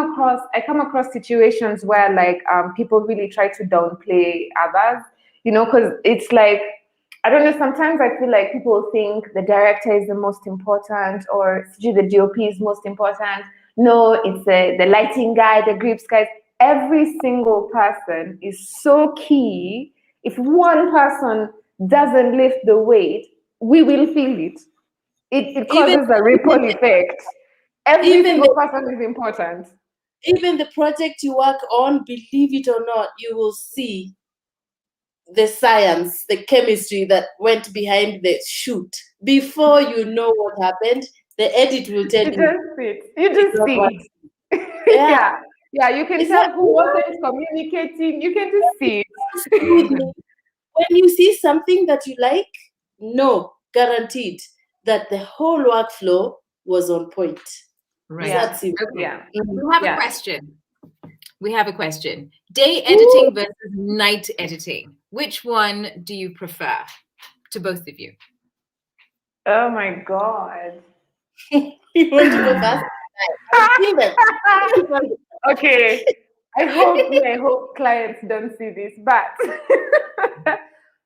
across situations where like people really try to downplay others, because it's like, I don't know, sometimes I feel like people think the director is the most important, or the DOP is most important. No, it's the lighting guy, the grips guys. Every single person is so key. If one person doesn't lift the weight, we will feel it. It causes a ripple effect. Every single person is important. Even the project you work on, believe it or not, you will see the science, the chemistry that went behind the shoot. Before you know what happened, the edit will tell you. You just see it. Yeah, you can tell who wasn't communicating. You can just see it. When you see something that you like, no, guaranteed that the whole workflow was on point. Right. That's it. Yeah. We have a question. We have a question. Day editing versus night editing. Which one do you prefer? To both of you. Oh my God. You want to go fast? Okay. I hope clients don't see this, but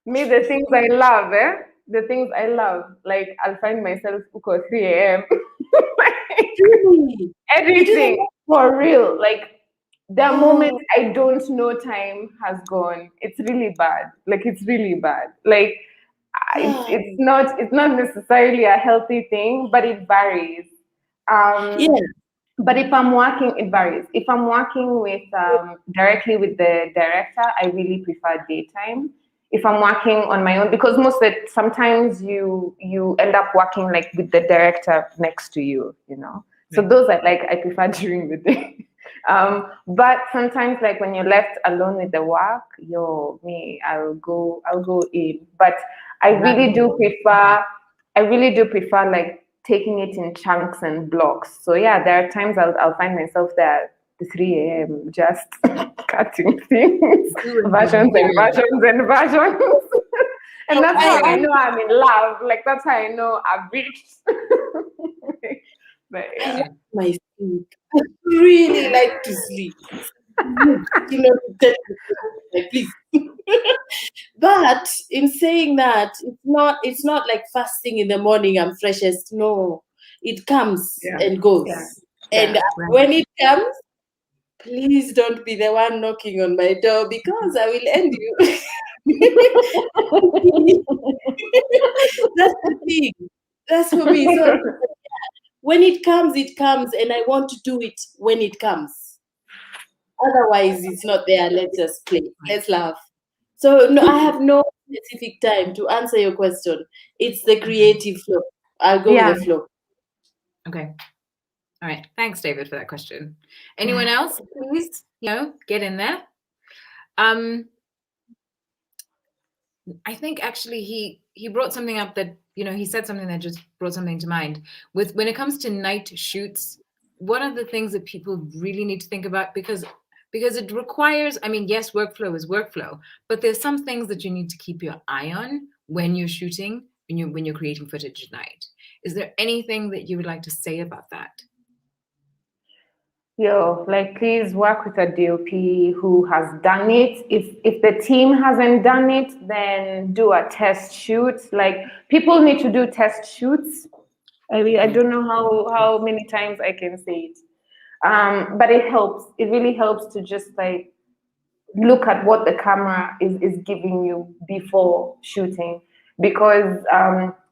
Me, the things I love, the things I love, like I'll find myself at 3 a.m. Really? Everything for real. Like the moment Oh, I don't know time has gone. It's really bad. Like it's really bad. Like yeah. it's not necessarily a healthy thing, but it varies. Yeah. But if I'm working, it varies. If I'm working with directly with the director, I really prefer daytime. If I'm working on my own, because most of it, sometimes you end up working like with the director next to you, you know. So Right. those I prefer during the day. But sometimes like when you're left alone with the work, I'll go in. But I really do prefer like taking it in chunks and blocks. So yeah, there are times I'll find myself there at 3 a.m. just cutting things, Doing the versions and weird. versions and versions. And that's how I I know I'm in love. Like that's how I know I've reached. But I yeah. like my sleep. I really like to sleep. Do not tell me, like, please. But in saying that, it's not like fasting in the morning I'm freshest. No, it comes Yeah. and goes. Yeah. And Yeah. Right. when it comes, please don't be the one knocking on my door because I will end you. That's the thing. That's for me. So when it comes, it comes, and I want to do it when it comes. Otherwise, it's not there. Let's just play. Let's laugh. So no, I have no specific time to answer your question. It's the creative flow. I'll go with Yeah. the flow. Okay. All right. Thanks, David, for that question. Anyone else, please, get in there. I think actually he brought something up that, he said something that just brought something to mind. When it comes to night shoots, what are the things that people really need to think about? Because it requires, yes, workflow is workflow, but there's some things that you need to keep your eye on when you're shooting, when you're creating footage at night. Is there anything that you would like to say about that? Please work with a DOP who has done it. If the team hasn't done it, then do a test shoot. Like people need to do test shoots. I don't know how many times I can say it. But it helps. It really helps to just like look at what the camera is giving you before shooting, because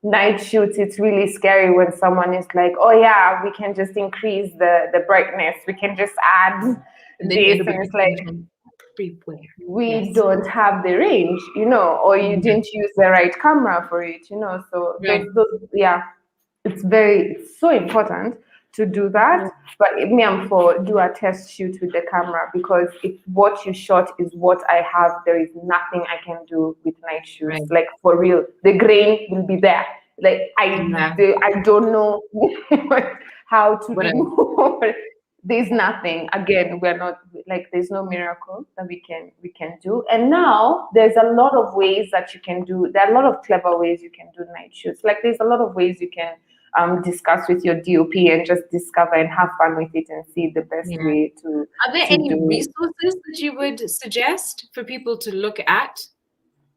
night shoots, it's really scary when someone is like, oh yeah, we can just increase the brightness, we can just add And then you this, end up and with it's like everywhere. we Yes. don't have the range, or you Mhm. didn't use the right camera for it, so Right. it's so important to do that. But me, I'm for do a test shoot with the camera, because if what you shot is what I have, there is nothing I can do with night shoots. Right. Like for real, the grain will be there. Like Yeah. I don't know how to Whatever. remove. There's nothing. Again, we're not like there's no miracle that we can do. And now there's a lot of ways that you can do. There are a lot of clever ways you can do night shoots. Like there's a lot of ways you can discuss with your DOP and just discover and have fun with it and see the best Yeah. way to. Are there to any do it. resources that you would suggest for people to look at,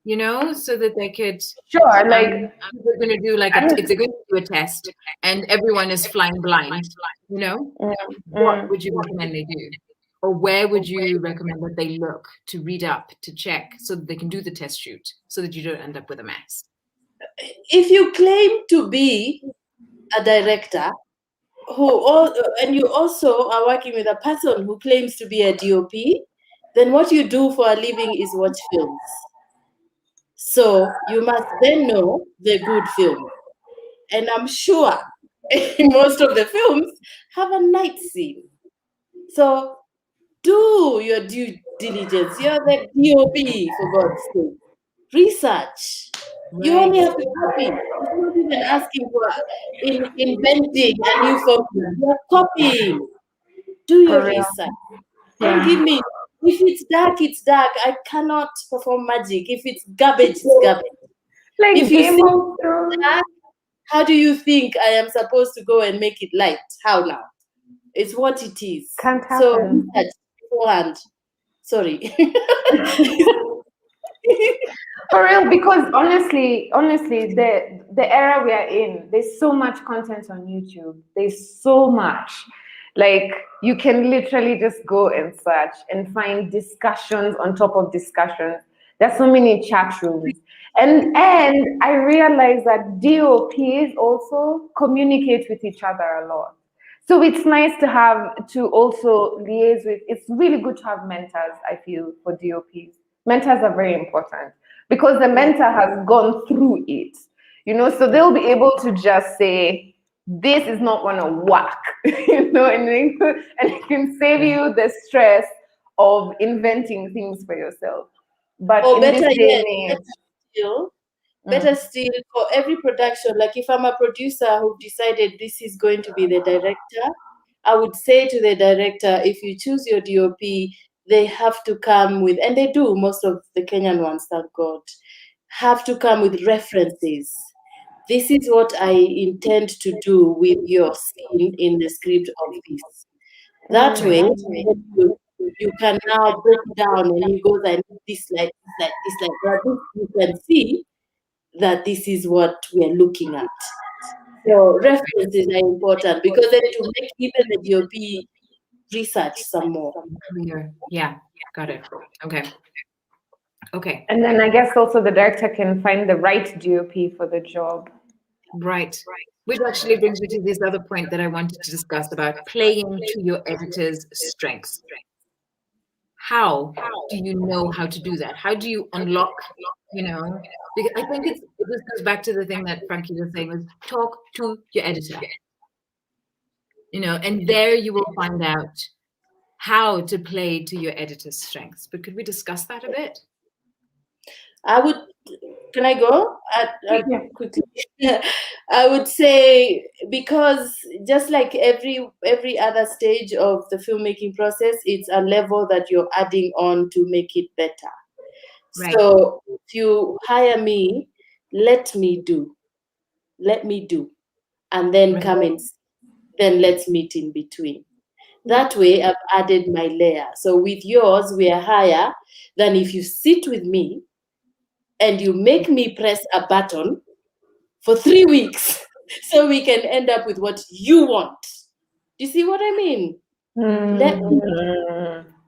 so that they could, Sure, like we're going to do if they're going to do a test and everyone is flying blind, what would you recommend they do? Or where would you recommend that they look to read up, to check, so that they can do the test shoot, so that you don't end up with a mess? If you claim to be a director and you also are working with a person who claims to be a DOP, then what you do for a living is watch films. So you must then know the good film. And I'm sure most of the films have a night scene. So do your due diligence. You're the DOP, for God's sake. Research. You only have to copy. It's not even asking for inventing a new formula. You're copying. Do your for real. research. Don't Yeah. give me. If it's dark, it's dark. I cannot perform magic. If it's garbage, it's garbage. Like If you Game see of Thrones. dark, how do you think I am supposed to go and make it light? How now? It's what it is. Can't So happen. research beforehand. Sorry. For real, because honestly, the era we are in, there's so much content on YouTube. There's so much. Like you can literally just go and search and find discussions on top of discussions. There's so many chat rooms. And I realized that DOPs also communicate with each other a lot. So it's nice to also liaise with. It's really good to have mentors, I feel, for DOPs. Mentors are very important because the mentor has gone through it, so they'll be able to just say, this is not going to work, and it can save you the stress of inventing things for yourself. But Or in better this day yet, and age, better still, for every production, like if I'm a producer who decided this is going to be the director, I would say to the director, if you choose your DOP, they have to come with, and they do, most of the Kenyan ones, thank God, have to come with references. This is what I intend to do with your scene in the script of this. That way, you can now break it down and you go like this, like this, like this, like that. You can see that this is what we are looking at. So references are important because then it will make even the DOP research some more. Clear. Yeah, got it. Okay. and then I guess also the director can find the right DOP for the job. Right. Which actually brings me to this other point that I wanted to discuss about playing to your editor's strengths. How do you know how to do that? How do you unlock, because I think this goes back to the thing that Franki was saying, was talk to your editor, and there you will find out how to play to your editor's strengths. But could we discuss that a bit? Can I go? Quickly. I would say, because just like every other stage of the filmmaking process, it's a level that you're adding on to make it better. Right. So if you hire me, let me do, and then come in, then let's meet in between. That way, I've added my layer. So with yours, we are higher than if you sit with me and you make me press a button for 3 weeks so we can end up with what you want. Do you see what I mean?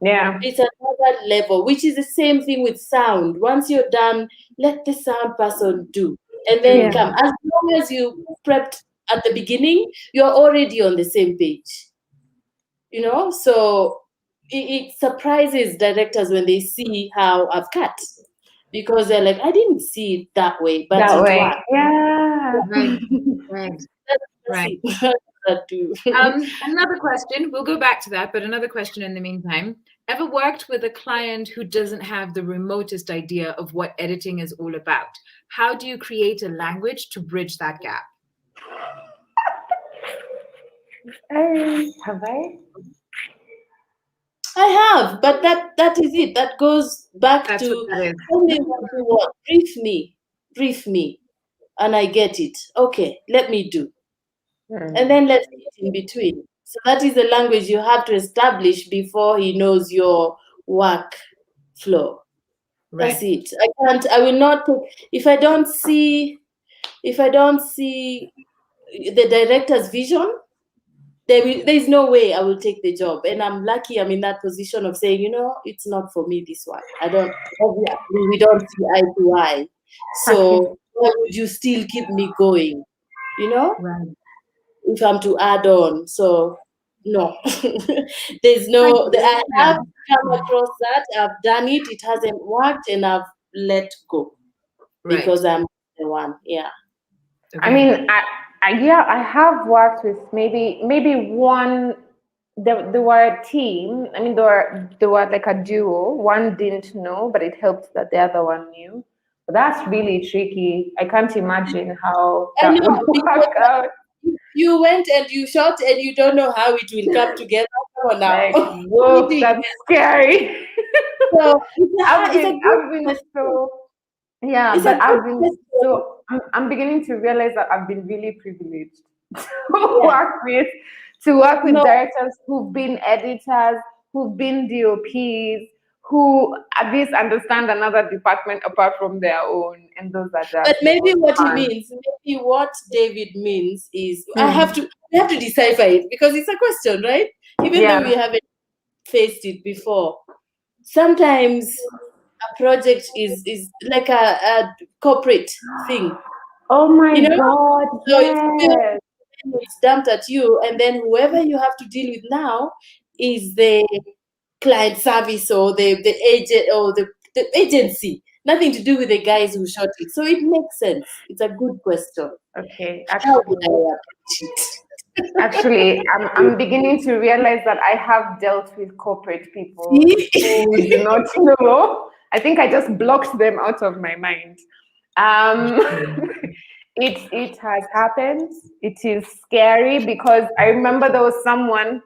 Yeah. It's another level, which is the same thing with sound. Once you're done, let the sound person do. And then come. As long as you prepped at the beginning, you're already on the same page. So it surprises directors when they see how I've cut. Because they're like, I didn't see it that way, but that it way. worked. Yeah. Right. Another question. We'll go back to that, but another question in the meantime. Ever worked with a client who doesn't have the remotest idea of what editing is all about? How do you create a language to bridge that gap? Have I? I have, but that is it. That goes back to tell me what you want. Brief me, and I get it. Okay, let me do, and then let's meet in between. So that is the language you have to establish before he knows your work flow. Right. That's it. I will not. If I don't see the director's vision, there is no way I will take the job. And I'm lucky I'm in that position of saying, it's not for me, this one. We don't see eye to eye. So why would you still keep me going? Right. If I'm to add on. So no. There's no, I have come across that. I've done it. It hasn't worked and I've let go. Right. Because I'm the one. Yeah. Okay. I mean, I have worked with maybe one. They were a team. I mean, they were like a duo. One didn't know, but it helped that the other one knew. But that's really tricky. I can't imagine how that would work out. You went and you shot and you don't know how it will come together. Come on now. Like, whoa, that's scary. So I'm beginning to realize that I've been really privileged to work with directors who've been editors, who've been DOPs, who at least understand another department apart from their own, and those are just. But maybe what he means, maybe what David means is we have to decipher it, because it's a question, right? Even though we haven't faced it before, sometimes a project is like a corporate thing. Oh my God! So Yes. it's dumped at you, and then whoever you have to deal with now is the client service or the agent or the agency. Nothing to do with the guys who shot it. So it makes sense. It's a good question. Okay. How would I approach it? Actually, I'm beginning to realize that I have dealt with corporate people who do not know. I think I just blocked them out of my mind. It has happened. It is scary because I remember there was someone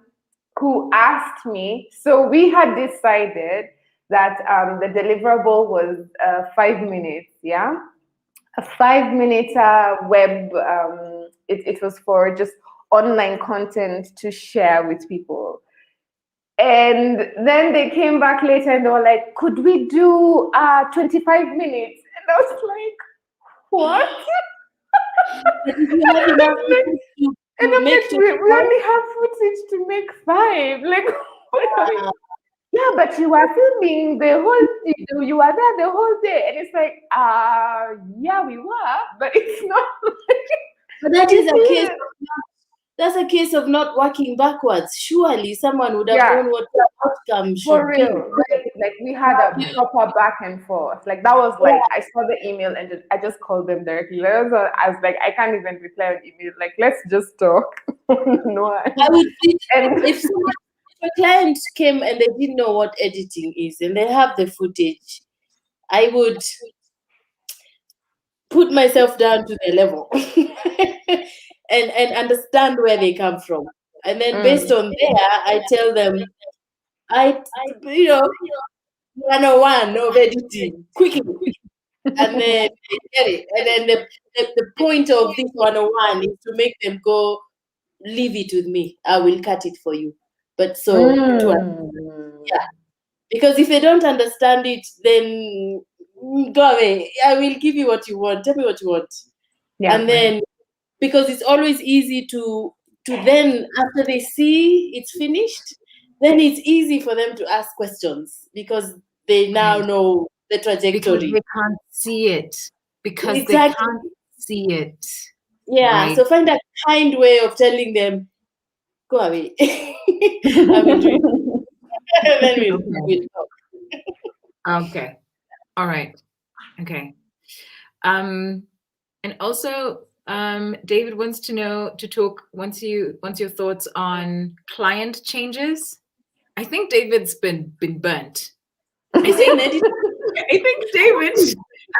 who asked me. So we had decided that the deliverable was 5 minutes. Yeah, a 5-minute web. It was for just online content to share with people. And then they came back later and they were like, could we do 25 minutes? And I was like, what? And I'm like, we only have footage to make 5. Like, yeah, but you are filming the whole, you are there the whole day. And it's like, yeah, we were, but it's not like. But that is a case. That's a case of not working backwards. Surely someone would have known what the outcome should be. Like we had a proper back and forth. Like that was like, I saw the email and I just called them directly. I was like, I can't even reply on email. Like, let's just talk. No, I would think if a client came and they didn't know what editing is and they have the footage, I would put myself down to their level and understand where they come from. And then based on there, I tell them, 101 of editing, quickly. And then they get it. And then the point of this 101 is to make them go, leave it with me. I will cut it for you. But because if they don't understand it, then go away. I will give you what you want. Tell me what you want. Yeah. And then, because it's always easy to then, after they see it's finished, then it's easy for them to ask questions because they now know the trajectory. Because they can't see it. Because they can't see it. Yeah, right? So find a kind way of telling them, go away. I will do it. Then we'll talk. Okay. All right. Okay. And also, David wants wants your thoughts on client changes. I think David's been burnt. I think David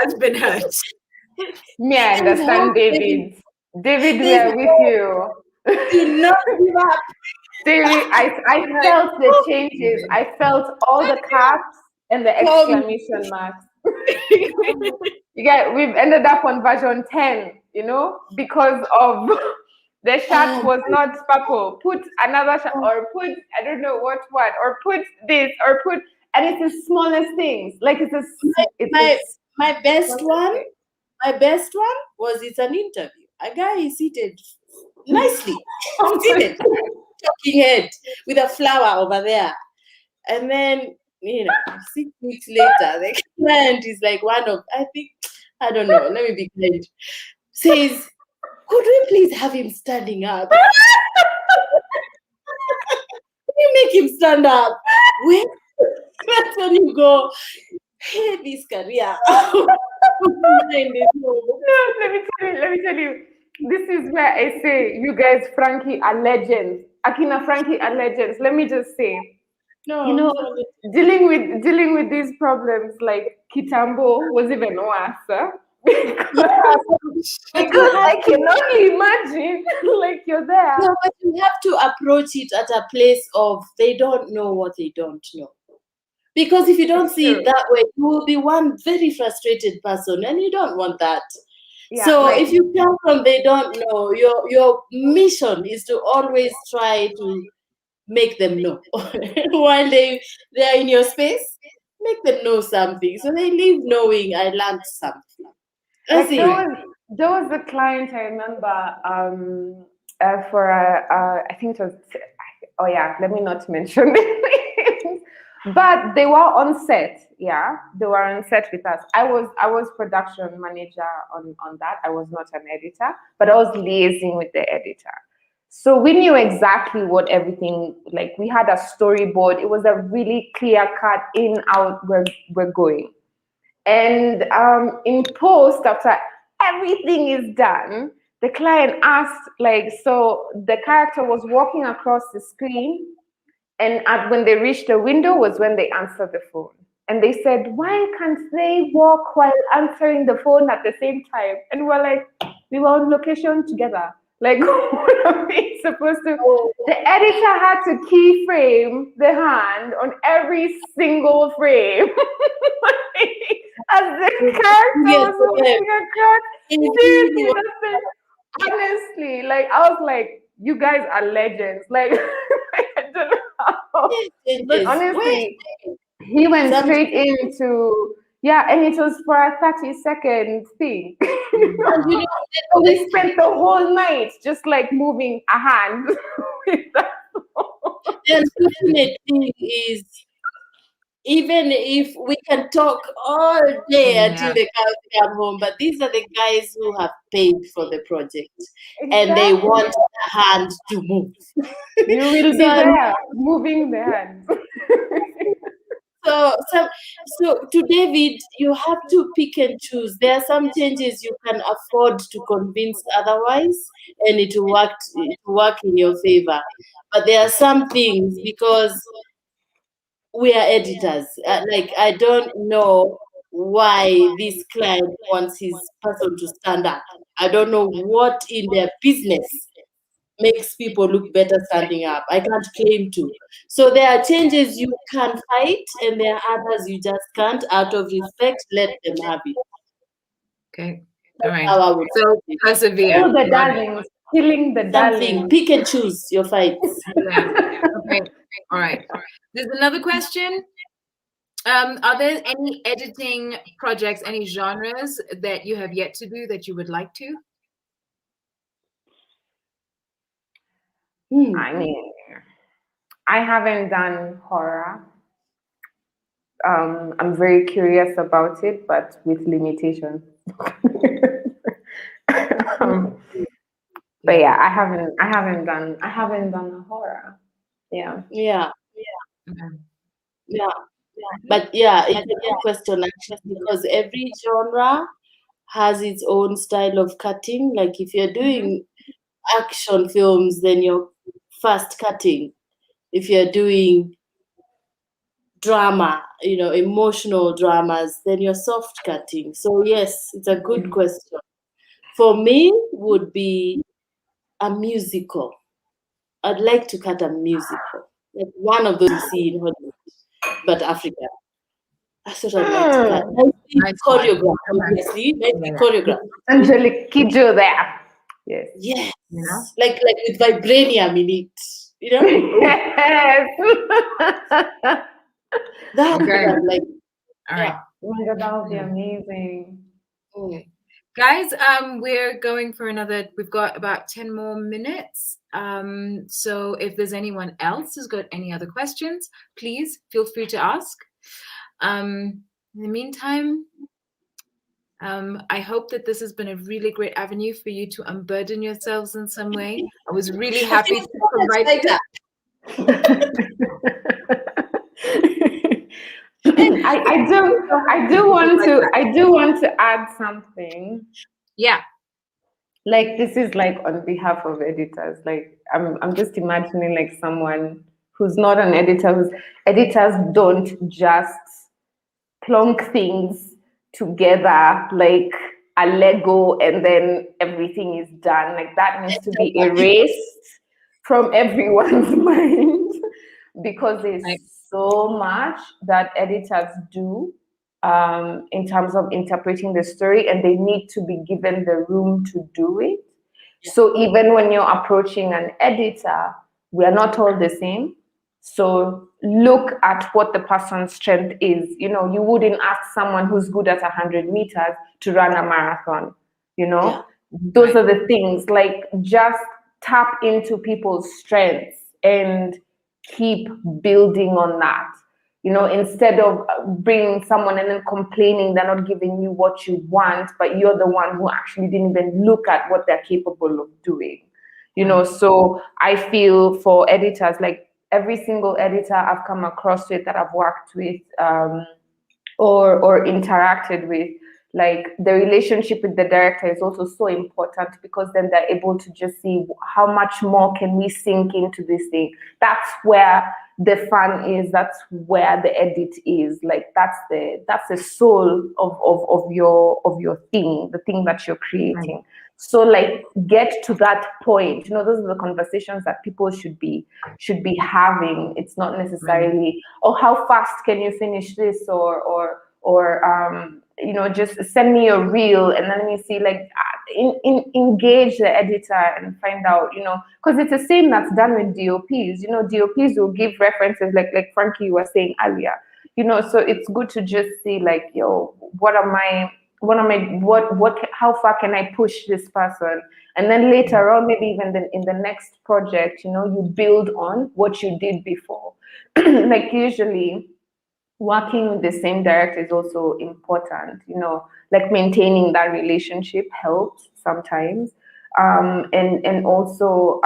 has been hurt. Yeah, I understand, David. David, we are with you. Do not give up. David, I felt the changes. I felt all the caps and the exclamation marks. We've ended up on version 10, because of the shirt was not purple. Put another shirt, or put, I don't know what, or put this, or put, and it's the smallest things. Like my best one. My best one was it's an interview. A guy is seated nicely, seated, talking head with a flower over there, and then 6 weeks later, the client is like I don't know. Let me be kind. Says, could we please have him standing up? Can you make him stand up? Wait, that's when you go, hey, this career. No, let me tell you. This is where I say you guys, Franki, are legends. Akina, Franki are legends. Let me just say, dealing with these problems like Kitambo was even worse. Because I can only imagine, like you're there. No, but you have to approach it at a place of they don't know what they don't know. Because if you don't see it that way, you will be one very frustrated person, and you don't want that. Yeah, so if you come from they don't know, your mission is to always try to make them know while they are in your space. Make them know something. So they leave knowing I learned something. That's Like it. there was a client I remember for I think it was, oh yeah, let me not mention it. But they were on set. Yeah, they were on set with us. I was production manager on that. I was not an editor, but I was liaising with the editor. So we knew exactly what everything, like we had a storyboard. It was a really clear cut in out where we're going. And in post, after everything is done, the client asked, like, so the character was walking across the screen, and when they reached the window was when they answered the phone. And they said, why can't they walk while answering the phone at the same time? And we're like, we were on location together. Like, what are we supposed to? The editor had to keyframe the hand on every single frame. As the character was walking across. Seriously, honestly, like, I was like, you guys are legends. Like, I don't know how. But honestly, he went straight into, yeah, and it was for a 30-second thing. So we spent the whole night just like moving a hand with that. The unfortunate thing is, even if we can talk all day until the cows come home, but these are the guys who have paid for the project, and they want the hand to move. You will be there, moving the hand. So to David, you have to pick and choose. There are some changes you can afford to convince otherwise, and it will work in your favor. But there are some things, because we are editors. Like, I don't know why this client wants his person to stand up. I don't know what in their business makes people look better standing up. I can't claim to. So there are changes you can fight, and there are others you just can't. Out of respect, let them have it. Okay. All right. How I would So persevere. Kill the darlings, killing the darlings. Pick and choose your fights. Yeah. Okay. All right. There's another question. Are there any editing projects, any genres that you have yet to do that you would like to? I mean, I haven't done horror. I'm very curious about it, but with limitations. But yeah, I haven't done a horror. Yeah. Yeah. Okay. Yeah. But yeah, it's a good question, actually, because every genre has its own style of cutting. Like, if you're doing action films, then you're fast cutting. If you're doing drama, emotional dramas, then you're soft cutting. So yes, it's a good question. For me, would be a musical. I'd like to cut a musical, like one of those you see in Hollywood, but Africa. That's what I'd like to cut. Nicely choreographed, obviously. Nicely choreographed. Angelique Kidjo there. Yes. Yes. You know? Like with vibranium in it. You know? Yes. That's what I'd like. All right. Oh my God, that would be amazing. Okay. Guys, we're going for we've got about 10 more minutes. So if there's anyone else who's got any other questions, please feel free to ask. In the meantime, I hope that this has been a really great avenue for you to unburden yourselves in some way. I was really happy to provide that. I do want to add something. Yeah. Like, this is like on behalf of editors. Like, I'm just imagining like someone who's not an editor. Editors don't just plonk things together like a Lego and then everything is done. Like, that needs to be erased from everyone's mind, because there's so much that editors do in terms of interpreting the story, and they need to be given the room to do it. So even when you're approaching an editor, we are not all the same. So look at what the person's strength is. You know, you wouldn't ask someone who's good at 100 meters to run a marathon. You know, Yeah. those are the things. Like, just tap into people's strengths and keep building on that. You know, instead of bringing someone and then complaining they're not giving you what you want, but you're the one who actually didn't even look at what they're capable of doing. You know, so I feel for editors, like every single editor I've come across with, that I've worked with, or interacted with, like, the relationship with the director is also so important, because then they're able to just see how much more can we sink into this thing. That's where the fun is. That's where the edit is. Like, that's the soul of your thing, the thing that you're creating. So, like, get to that point. You know, those are the conversations that people should be having. It's not necessarily, oh, how fast can you finish this, or you know, just send me a reel, and then you see, like, engage the editor and find out, you know, because it's the same that's done with DOPs. You know, DOPs will give references, like Franki was saying earlier. You know, so it's good to just see, like, yo, how far can I push this person? And then later on, maybe even in the next project, you know, you build on what you did before. Like, usually working with the same director is also important, you know, like maintaining that relationship helps sometimes. And also,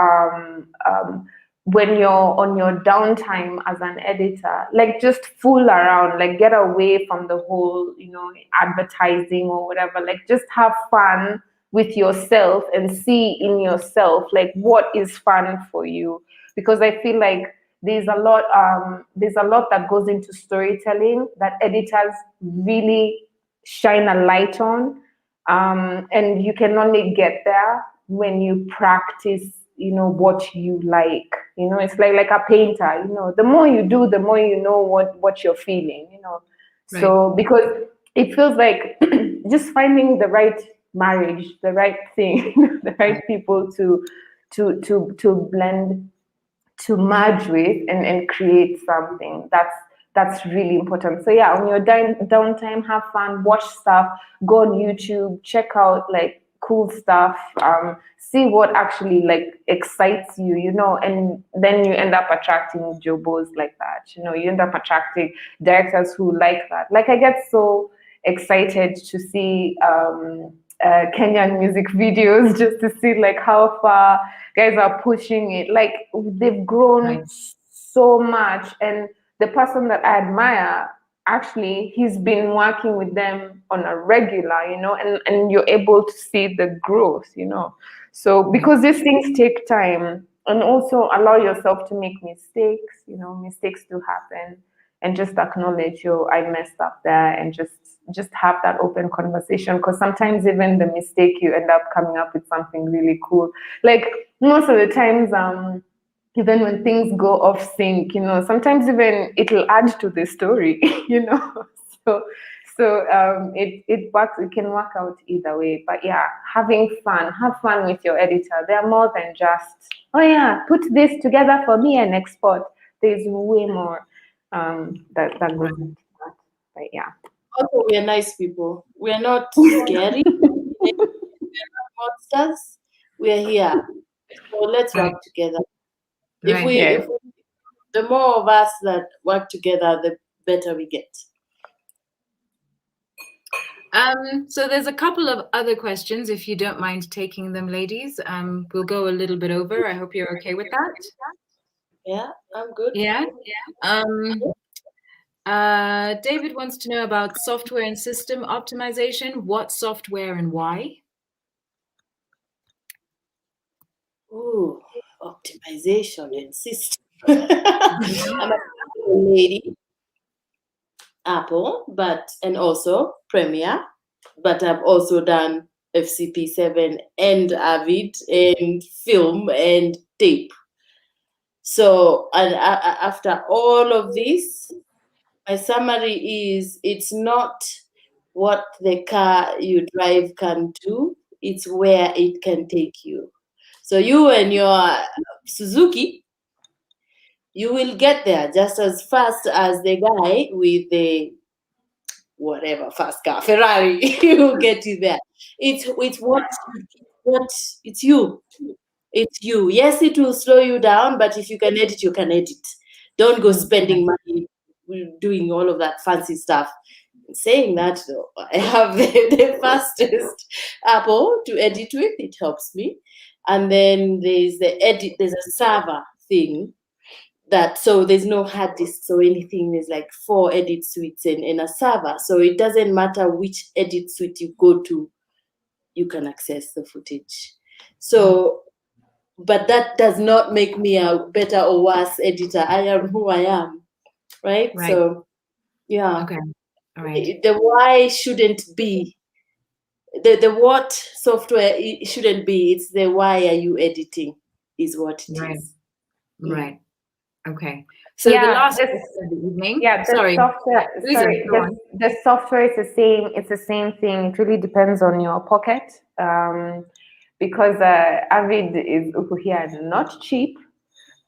when you're on your downtime as an editor, like, just fool around, like, get away from the whole, you know, advertising or whatever. Like, just have fun with yourself and see in yourself, like, what is fun for you. Because I feel like there's a lot that goes into storytelling that editors really shine a light on, and you can only get there when you practice, you know, what you like. You know, it's like a painter. You know, the more you do, the more you know what you're feeling. You know, so because it feels like just finding the right marriage, the right thing, the right people to blend, to merge with, and create something. That's really important. So yeah, on your downtime, have fun, watch stuff, go on YouTube, check out, like, cool stuff, see what actually, like, excites you, you know, and then you end up attracting jobos like that. You know, you end up attracting directors who like that. Like, I get so excited to see Kenyan music videos, just to see, like, how far guys are pushing it. Like, they've grown so much, and the person that I admire, actually, he's been working with them on a regular, you know, and you're able to see the growth, you know. So because these things take time, and also allow yourself to make mistakes, you know, mistakes do happen, and just acknowledge, yo, I messed up there, and just have that open conversation, because sometimes even the mistake, you end up coming up with something really cool. Like, most of the times, even when things go off sync, you know, sometimes even it'll add to the story, you know. It works. It can work out either way. But yeah, have fun with your editor. They're more than just, oh yeah, put this together for me and export. There's way more that goes into that. But yeah. Also, we are nice people. We are not scary. We are not monsters. We are here. So let's work together. If the more of us that work together, the better we get. So there's a couple of other questions, if you don't mind taking them, ladies. We'll go a little bit over. I hope you're okay with that. Yeah, I'm good. Yeah. David wants to know about software and system optimization. What software and why? Ooh, optimization and system. I'm a lady, Apple, and also Premiere, but I've also done FCP7 and Avid and film and tape. So, and after all of this, my summary is, it's not what the car you drive can do, it's where it can take you. So you and your Suzuki, You will get there just as fast as the guy with the whatever fast car, Ferrari. Will get you there. It's what it's you. It's you. Yes, it will slow you down, but if you can edit, you can edit. Don't go spending money doing all of that fancy stuff. Saying that though, I have the fastest Apple to edit with. It helps me. And then there's there's a server thing that, so there's no hard disks or anything. There's like 4 edit suites in a server. So it doesn't matter which edit suite you go to, you can access the footage. So, but that does not make me a better or worse editor. I am who I am, right? So, yeah. Okay. All right. The why shouldn't be the what software it shouldn't be. It's the why are you editing is what it is. Right. Okay. So the last question of the evening. Yeah, the software. The software is the same. It's the same thing. It really depends on your pocket. Because Avid is here not cheap.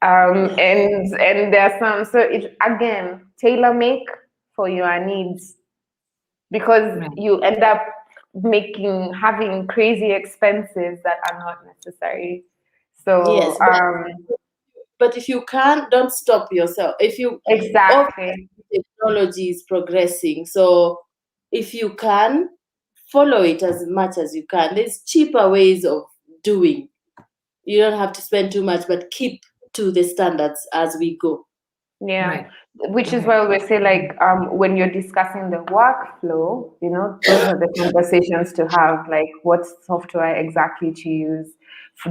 And there are some. So it again tailor make for your needs, because you end up having crazy expenses that are not necessary. So yes, but if you can't, don't stop yourself. If you exactly, technology is progressing, so if you can, follow it as much as you can. There's cheaper ways of doing. You don't have to spend too much, but keep to the standards as we go. Yeah, which is why we say, like, when you're discussing the workflow, those are the conversations to have, like what software exactly to use,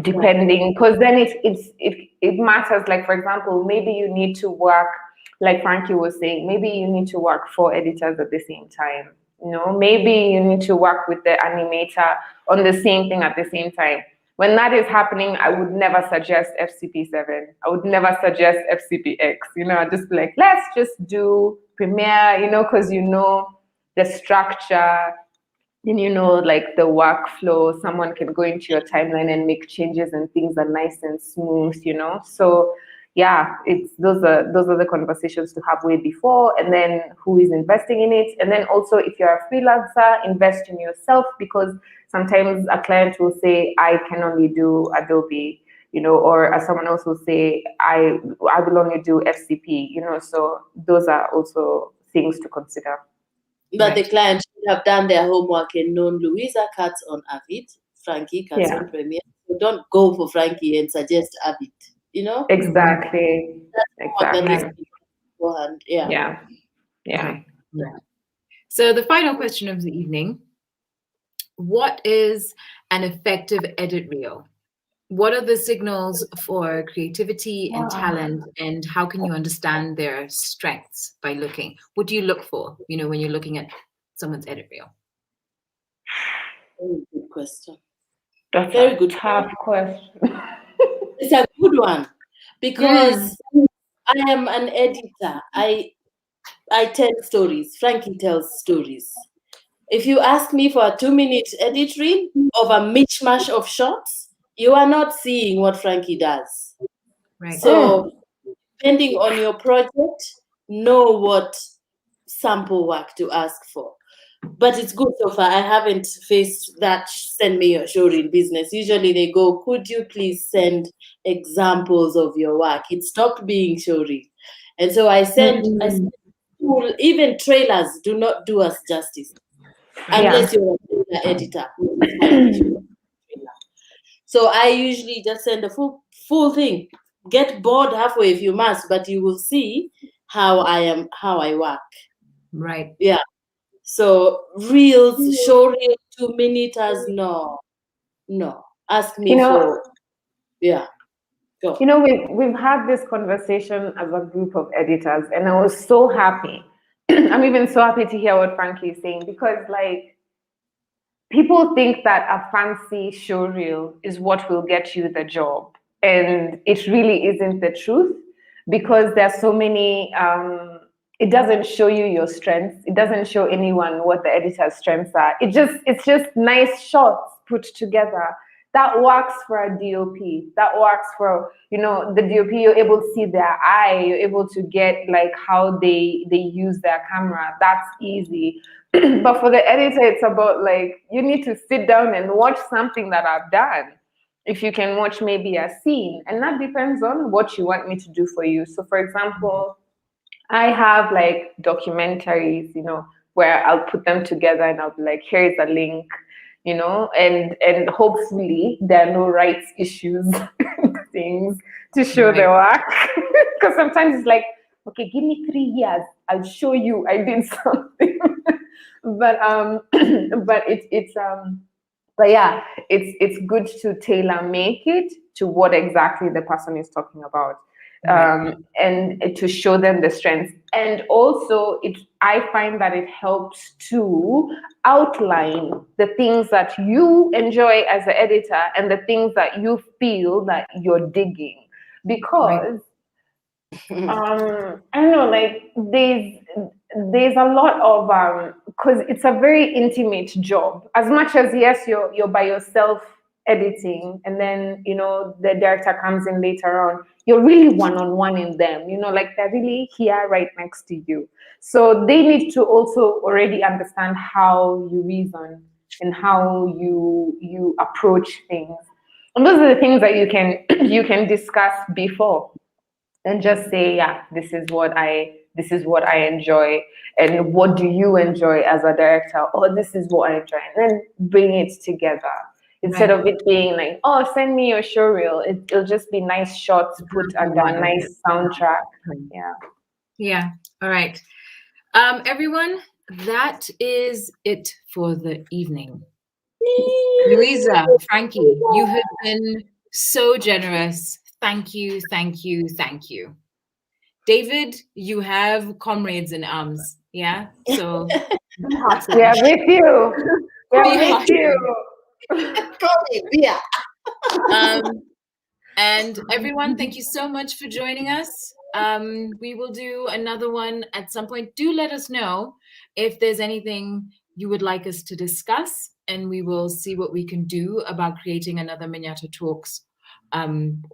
depending, because then it matters. Like, for example, maybe you need to work, like Frankie was saying, maybe you need to work 4 editors at the same time. Maybe you need to work with the animator on the same thing at the same time. When that is happening, I would never suggest FCP7. I would never suggest FCPX. I'd just be like, let's just do Premiere, because the structure, and like the workflow. Someone can go into your timeline and make changes, and things are nice and smooth, So yeah, those are the conversations to have way before, and then who is investing in it, and then also if you're a freelancer, invest in yourself, because sometimes a client will say, I can only do Adobe, or as someone else will say, I will only do FCP, so those are also things to consider. But the client should have done their homework and known Louisa cuts on Avid, Frankie cuts on Premiere. So don't go for Frankie and suggest Avid, Exactly. Beforehand. Yeah. Okay. So the final question of the evening: what is an effective edit reel? What are the signals for creativity and talent, and how can you understand their strengths by looking? What do you look for, when you're looking at someone's edit reel? Very good question. That's very good. Tough question. It's a good one, because I am an editor. I tell stories. Frankie tells stories. If you ask me for a 2-minute edit reel of a mishmash of shots, you are not seeing what Frankie does. Right. So depending on your project, know what sample work to ask for. But it's good so far. I haven't faced that send me your showreel business. Usually they go, could you please send examples of your work? It stopped being showreel. And so I send even trailers do not do us justice. Unless you're a editor. So I usually just send a full thing. Get bored halfway if you must, but you will see how I work. Right. Yeah. So reels, show reel, 2 minutes, no. Ask me for Go. We've had this conversation as a group of editors, and I was so happy. I'm even so happy to hear what Frankie is saying, because like, people think that a fancy showreel is what will get you the job, and it really isn't the truth, because there's so many. It doesn't show you your strengths. It doesn't show anyone what the editor's strengths are. It's just nice shots put together. That works for a DOP. That works for, you know, the DOP. You're able to see their eye. You're able to get like how they use their camera. That's easy. But for the editor, it's about like, you need to sit down and watch something that I've done. If you can watch maybe a scene, and that depends on what you want me to do for you. So for example, I have like documentaries, you know, where I'll put them together and I'll be like, here's a link, you know, and hopefully there are no rights issues things to show the work. Because sometimes it's like, okay, give me 3 years, I'll show you I did something. but but yeah, it's good to tailor make it to what exactly the person is talking about. And to show them the strengths. And also I find that it helps to outline the things that you enjoy as an editor and the things that you feel that you're digging. Because I don't know, like there's a lot of because it's a very intimate job. As much as yes, you're by yourself editing, and then you know the director comes in later on, you're really one-on-one in them, you know, like they're really here right next to you. So they need to also already understand how you reason and how you approach things. And those are the things that you can discuss before and just say, yeah, this is what I enjoy, and what do you enjoy as a director, or this is what I enjoy, and then bring it together. Instead of it being like, oh, send me your show reel, it'll just be nice shots put under a nice soundtrack. Yeah. All right. Everyone, that is it for the evening. Louiza, Franki, you have been so generous. Thank you, thank you, thank you. David, you have comrades in arms. Yeah. So we are with you. We are with you. Yeah. And everyone, thank you so much for joining us. We will do another one at some point. Do let us know if there's anything you would like us to discuss, and we will see what we can do about creating another Manyatta Talks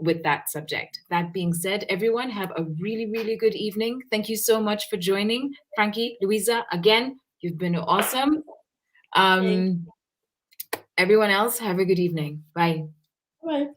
with that subject. That being said, everyone, have a really, really good evening. Thank you so much for joining. Franki, Louiza, again, you've been awesome. Everyone else, have a good evening. Bye. Bye.